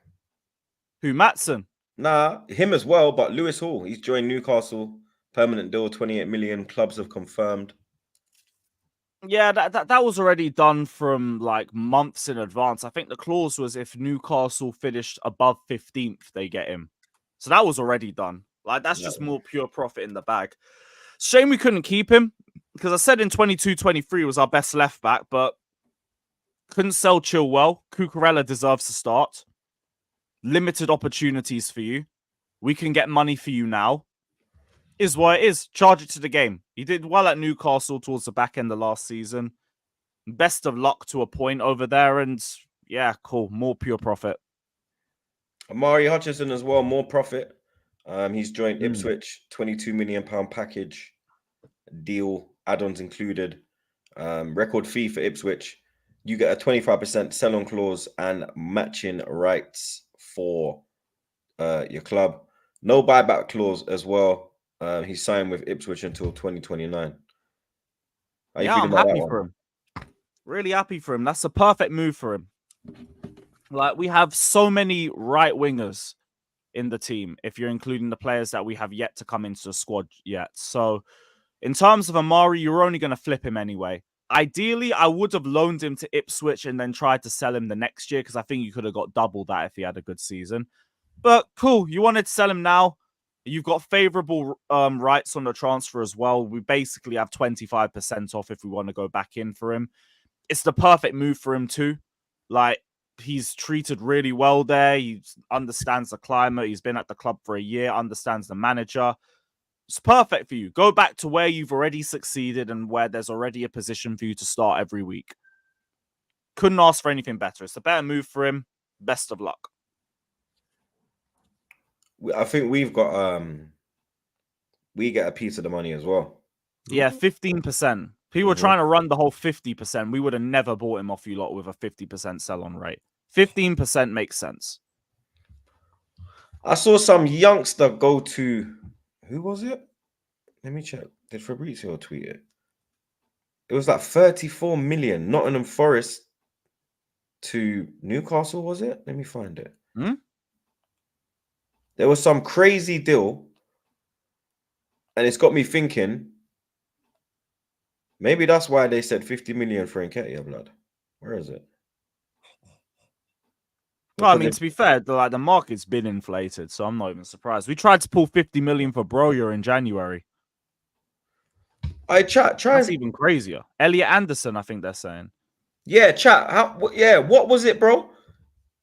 Who, Maatsen? Nah, him as well, but Lewis Hall. He's joined Newcastle. Permanent deal, 28 million. Clubs have confirmed. Yeah, that was already done from like months in advance. I think the clause was if Newcastle finished above 15th, they get him. So that was already done. Like, that's just more pure profit in the bag. Shame we couldn't keep him, because I said in 22-23 was our best left back, but couldn't sell Chilwell. Cucurella deserves to start. Limited opportunities for you. We can get money for you now. Is what it is. Charge it to the game. He did well at Newcastle towards the back end of last season. best of luck to a point over there. And yeah, cool. More pure profit. Amari Hutchinson as well, more profit. He's joined Mm. Ipswich, £22 million package deal, add-ons included. Record fee for Ipswich. You get a 25% sell-on clause and matching rights for your club. No buyback clause as well. He's signed with Ipswich until 2029. How you Yeah, feeling I'm about happy that for one? him. Really happy for him. That's a perfect move for him. Like, we have so many right wingers in the team, if you're including the players that we have yet to come into the squad yet. So in terms of Amari, you're only going to flip him anyway. Ideally, I would have loaned him to Ipswich and then tried to sell him the next year, because I think you could have got double that if he had a good season. But cool, you wanted to sell him now. You've got favorable rights on the transfer as well. We basically have 25% off if we want to go back in for him. It's the perfect move for him too. Like, he's treated really well there. He understands the climate. He's been at the club for a year, understands the manager. It's perfect for you. Go back to where you've already succeeded and where there's already a position for you to start every week. Couldn't ask for anything better. It's a better move for him. Best of luck. I think we've got we get a piece of the money as well. Yeah, 15%. People were trying to run the whole 50%. We would have never bought him off you lot with a 50% sell-on rate. 15% makes sense. I saw some youngster go to, who was it? Let me check. Did Fabrizio tweet it? It was like 34 million. Nottingham Forest to Newcastle, was it? Let me find it. There was some crazy deal, and it's got me thinking, maybe that's why they said 50 million for Nketiah, blood. Where is it? Well, I mean, to be fair, the market's been inflated, so I'm not even surprised. We tried to pull 50 million for Broja in January. That's even crazier. Elliot Anderson, I think they're saying. Yeah, chat. What was it, bro?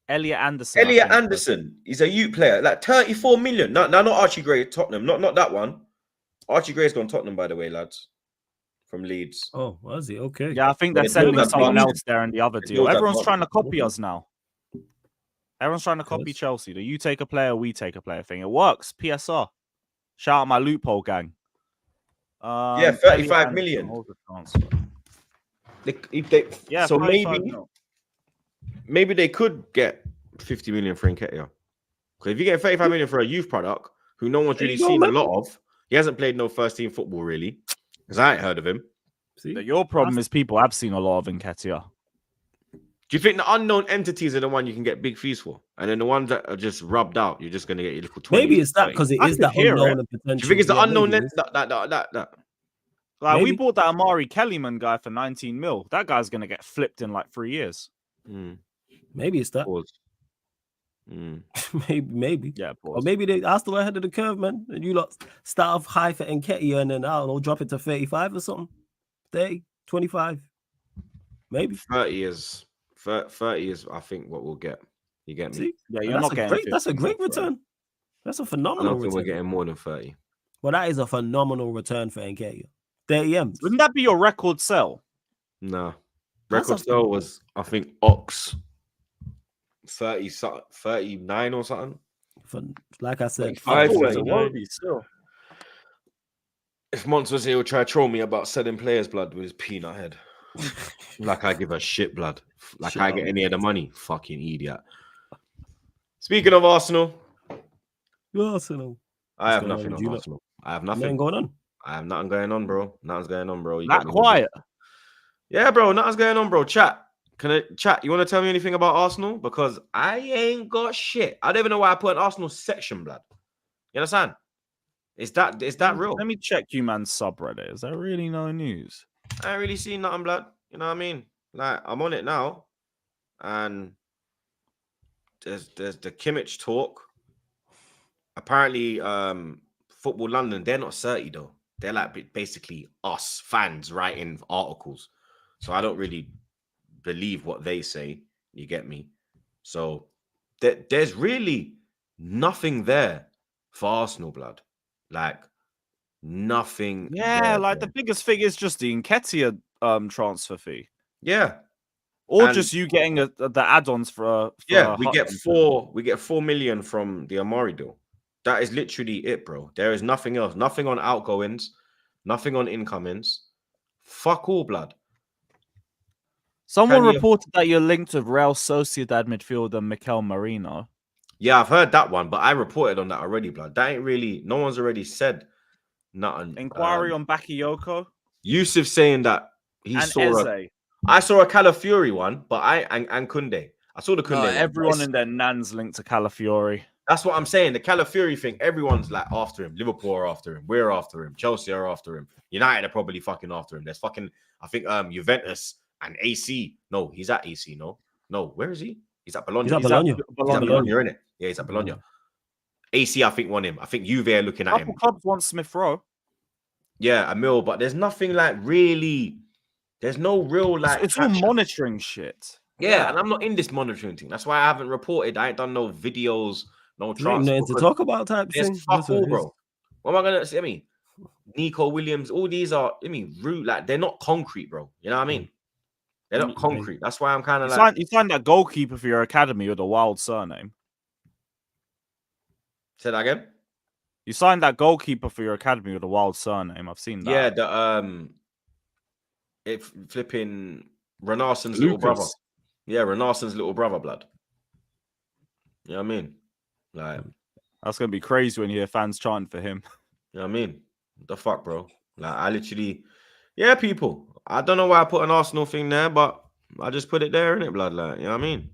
Elliot Anderson. Elliot Anderson. He's a youth player. Like 34 million. No, not Archie Gray, Tottenham. Not that one. Archie Gray's gone Tottenham, by the way, lads. From Leeds. Oh, was he? Okay. Yeah, I think they're sending someone else there in the other deal. Everyone's trying to copy us now. Everyone's trying to copy Chelsea. The you take a player, we take a player thing. It works. PSR. Shout out my loophole gang. Yeah, 35 million. So maybe they could get 50 million for Nketiah. Because if you get 35 million for a youth product who no one's really seen a lot of, he hasn't played no first team football really. Because I ain't heard of him. See? Your problem is people have seen a lot of Nketiah. Do you think the unknown entities are the one you can get big fees for? And then the ones that are just rubbed out, you're just going to get your little 20. Maybe it's that because it is that unknown and potential. Do you think it's the unknown that? Like, we bought that Amari Kellyman guy for 19 mil. That guy's going to get flipped in like 3 years. Maybe it's that. Maybe. Yeah, or maybe they asked the way ahead of the curve, man. And you lot start off high for Nketiah and then, I don't know, drop it to 35 or something. 30, 25. Maybe. 30 is, I think, what we'll get. You get me? See? Yeah, you're not getting that's a great return. That's a phenomenal I don't think return. we're getting more than 30. Well, that is a phenomenal return for Nketiah. 30 M's. Wouldn't that be your record sell? No. Record sell was, I think, Ox 39 or something. Like I said, 39. If Mons was here, he'll try to troll me about selling players' blood with his peanut head. Like I give a shit blood. Like I get any of the money. Fucking idiot. Speaking of Arsenal. I have nothing on Arsenal. I have nothing going on. I have nothing going on, bro. Nothing's going on, bro. Not quiet. Yeah, bro. Nothing's going on, bro. Chat. Chat, you want to tell me anything about Arsenal? Because I ain't got shit. I don't even know why I put an Arsenal section, blood. You understand? Is that real? Let me check you, man's subreddit. Is there really no news? I ain't really seen nothing, blood. You know what I mean? Like, I'm on it now. And there's the Kimmich talk. Apparently, Football London, they're not 30 though. They're like basically us fans writing articles. So I don't really believe what they say. You get me? So there's really nothing there for Arsenal, blood. Like nothing. Yeah, like the biggest thing is just the Nketiah transfer fee. Yeah. Or And- just you getting the add-ons for Yeah, we get Hutchinson. 4 million from the Amari deal. That is literally it, bro. There is nothing else. Nothing on outgoings, nothing on incomings. Fuck all, blood. Someone Can you- reported that you're linked with Real Sociedad midfielder Mikel Merino. Yeah, I've heard that one, but I reported on that already, blood. That ain't really. No one's already said nothing. Inquiry on Bakayoko Yusuf saying that he and saw. Eze. I saw a Calafiori one, but and Kunde. I saw the Kunde No, one. everyone in their nan's linked to Calafiori. That's what I'm saying. The Calafiori thing, everyone's like after him. Liverpool are after him. We're after him. Chelsea are after him. United are probably fucking after him. There's fucking, I think Juventus and AC. No, he's at AC. No, where is he? He's at Bologna. He's at Bologna. He's at Bologna, isn't it? Yeah, he's at Bologna. AC, I think, won him. I think Juve are looking at Couple him. clubs want Smith Rowe. Yeah, a mil, but there's nothing like really. There's no real like. It's all traction. monitoring shit. Yeah, and I'm not in this monitoring thing. That's why I haven't reported. I ain't done no videos, no There ain't transfer. nothing to talk about type There's thing. fuck That's what all, it is. bro. What am I gonna say? I mean, Nico Williams, all these are, root, like they're not concrete, bro. You know what I mean? They're not concrete. That's why I'm kind of like. You signed that goalkeeper for your academy with a wild surname. Say that again. You signed that goalkeeper for your academy with a wild surname. I've seen that. Yeah, the flipping Renarson's little brother. Yeah, Renarson's little brother, blood. You know what I mean? Like, that's gonna be crazy when you hear fans chanting for him. you know what I mean? What the fuck, bro? Like, I literally, yeah, people. I don't know why I put an Arsenal thing there, but I just put it there, innit, blood? Like, you know what I mean?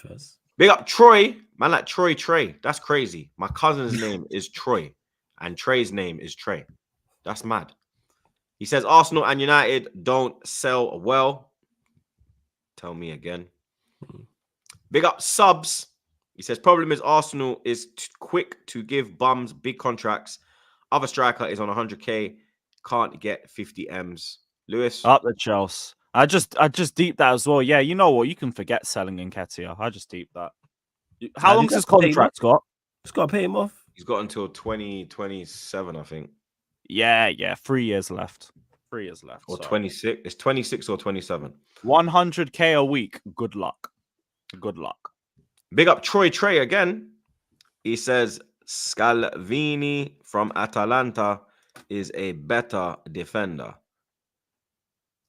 Yes. Big up Troy, man, like Troy Trey. That's crazy. My cousin's name is Troy, and Trey's name is Trey. That's mad. He says Arsenal and United don't sell well. Tell me again. Big up Subs. He says problem is Arsenal is quick to give bums big contracts. Other striker is on 100k, can't get 50 M's. Lewis, Up the Chelsea. I just deep that as well. Yeah, you know what? You can forget selling Nketiah. I just deep that. How long's his contract got? Just got to pay him off. he's got until 2027, I think, Yeah. 3 years left. 3 years left. or so. 26. It's 26 or 27. 100k a week. Good luck. Good luck. Big up Troy Trey again. He says Scalvini from Atalanta is a better defender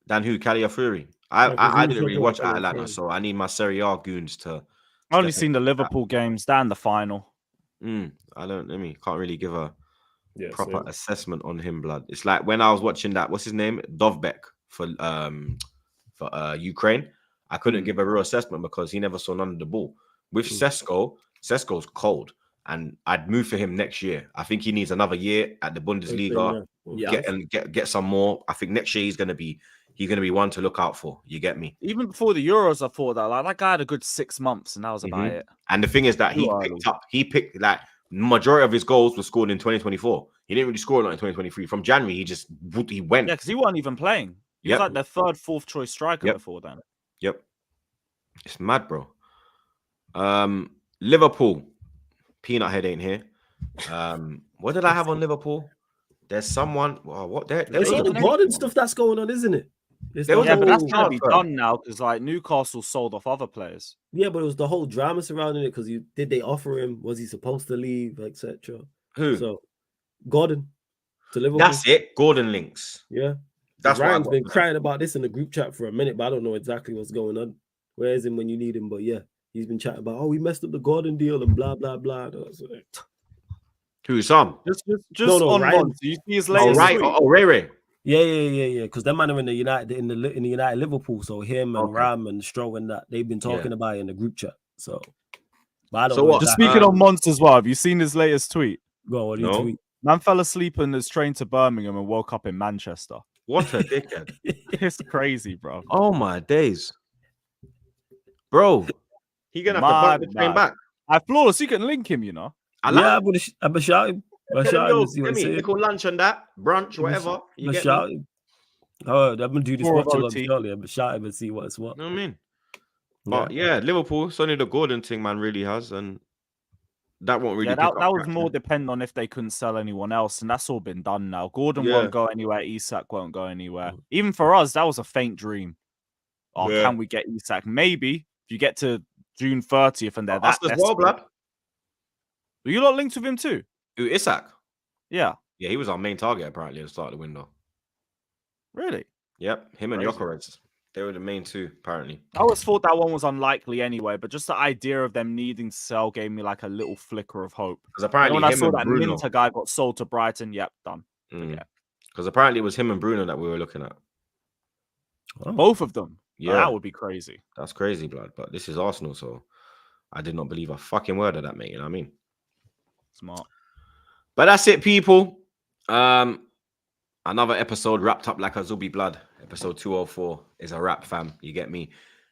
than who? Calafiori. I didn't really watch Atalanta, so I need my Serie A goons to. I've only seen the Liverpool games and the final. Can't really give a proper assessment on him, blood. It's like when I was watching that, what's his name? Dovbek for Ukraine. I couldn't give a real assessment because he never saw none of the ball. With Sesko's cold, and I'd move for him next year. I think he needs another year at the Bundesliga. Get some more. I think next year he's gonna be one to look out for. You get me? Even before the Euros, I thought that guy had a good 6 months, and that was about it. And the thing is that he picked like majority of his goals were scored in 2024. He didn't really score a lot in 2023. From January, he went. Yeah, because he wasn't even playing. He was like their third, fourth choice striker before then. Yep. It's mad, bro. Liverpool. Peanut Head ain't here. What did I have on Liverpool? There's someone. It's all the Gordon stuff that's going on, isn't it? But that's gonna be done now because like Newcastle sold off other players. Yeah, but it was the whole drama surrounding it because did they offer him? Was he supposed to leave, etc. Who? So Gordon to Liverpool. That's it. Gordon links. Yeah. That's Ryan's been crying about this in the group chat for a minute, but I don't know exactly what's going on. Where is him when you need him? But yeah, he's been chatting about, we messed up the Gordon deal and blah blah blah. Who's Sam? Just on Ryan. one. Do you see his latest tweet? Ray. Yeah. Because them man are in the United Liverpool. So him and Ram and Stroh and that they've been talking about it in the group chat. So, but I don't know. Just speaking on Monts as well. Have you seen his latest tweet? Go on, what do you tweet? Man fell asleep on his train to Birmingham and woke up in Manchester. What a dickhead! It's crazy, bro. Oh my days, bro. He gonna have to bite the train back. Flawless. You can link him, you know. I'm gonna shout him. Little lunch on that brunch, whatever. I'm gonna shout him. I'm gonna do this watch along shortly. I'm gonna shout him and see what's what. You know what I mean? But yeah, Liverpool, Sonny the Gordon thing, man, really has, and that won't really. That was more dependent on if they couldn't sell anyone else, and that's all been done now. Gordon won't go anywhere. Isak won't go anywhere. Even for us, that was a faint dream. oh, Yeah. can we get Isak? Maybe if you get to June 30th and they're Us that as well, desperate. blood. Were you lot linked with him too? Who, Isak? Yeah. Yeah, he was our main target apparently at the start of the window. Really? Yep, him and Crazy. Jokeres. They were the main two, apparently. I always thought that one was unlikely anyway, but just the idea of them needing to sell gave me like a little flicker of hope. Because And apparently when I him saw and that Bruno. Minter guy got sold to Brighton, yep, done. Because apparently it was him and Bruno that we were looking at. Both of them. Yeah. That would be crazy. That's crazy, blood. But this is Arsenal, so I did not believe a fucking word of that, mate. You know what I mean? Smart. But that's it, people. Another episode wrapped up like a Zubi, blood. Episode 204 is a wrap, fam. You get me?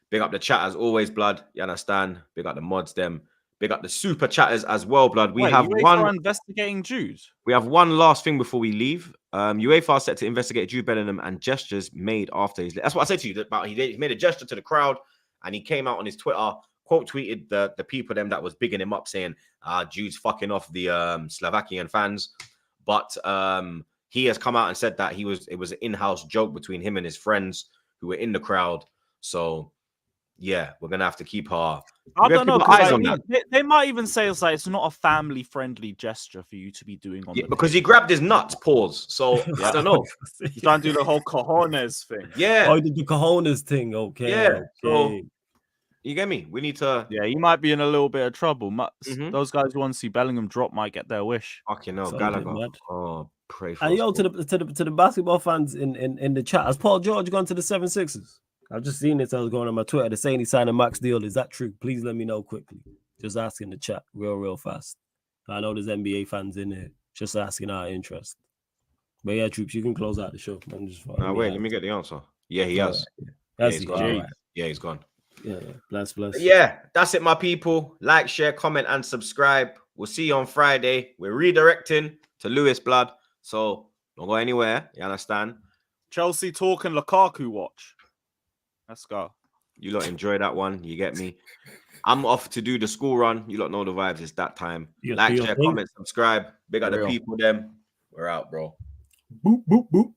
Big up the chat as always, blood. You understand? Big up the mods, them. Big up the super chatters as well, blood. We have one investigating Jude. We have one last thing before we leave. UEFA are set to investigate Jude Bellingham and gestures made after his. That's what I said to you about. He made a gesture to the crowd, and he came out on his Twitter, quote tweeted the people them that was bigging him up, saying, "Jude's fucking off the Slovakian fans," but he has come out and said that it was an in-house joke between him and his friends who were in the crowd. So yeah, we're gonna have to keep our eyes on that. They might even say it's like it's not a family-friendly gesture for you to be doing on because he grabbed his nuts. Pause. So I don't know. He's trying to do the whole cojones thing. Yeah. Oh, the cojones thing. Okay. Yeah. Okay. So, you get me? We need to. Yeah, he might be in a little bit of trouble. Those guys who want to see Bellingham drop might get their wish. Fucking hell, So Gallagher. Oh, pray for and us. yo, to the basketball fans in the chat, has Paul George gone to the 76ers? I've just seen this. I was going on my Twitter. They're saying he signed a max deal. Is that true? Please let me know quickly. Just asking the chat real fast. I know there's NBA fans in here. Just asking our interest. But yeah, Troops, you can close out the show. I'm just wait, let me get the answer. Yeah, he has. That's he's gone. right. Yeah, he's gone. Yeah, bless. Yeah, that's it, my people. Like, share, comment, and subscribe. We'll see you on Friday. We're redirecting to Lewis, blood. So don't go anywhere. You understand? Chelsea talk and Lukaku watch. Let's go. You lot enjoy that one. You get me? I'm off to do the school run. You lot know the vibes. It's that time. Like, share, comment, subscribe. Big up the people, them. We're out, bro. Boop, boop, boop.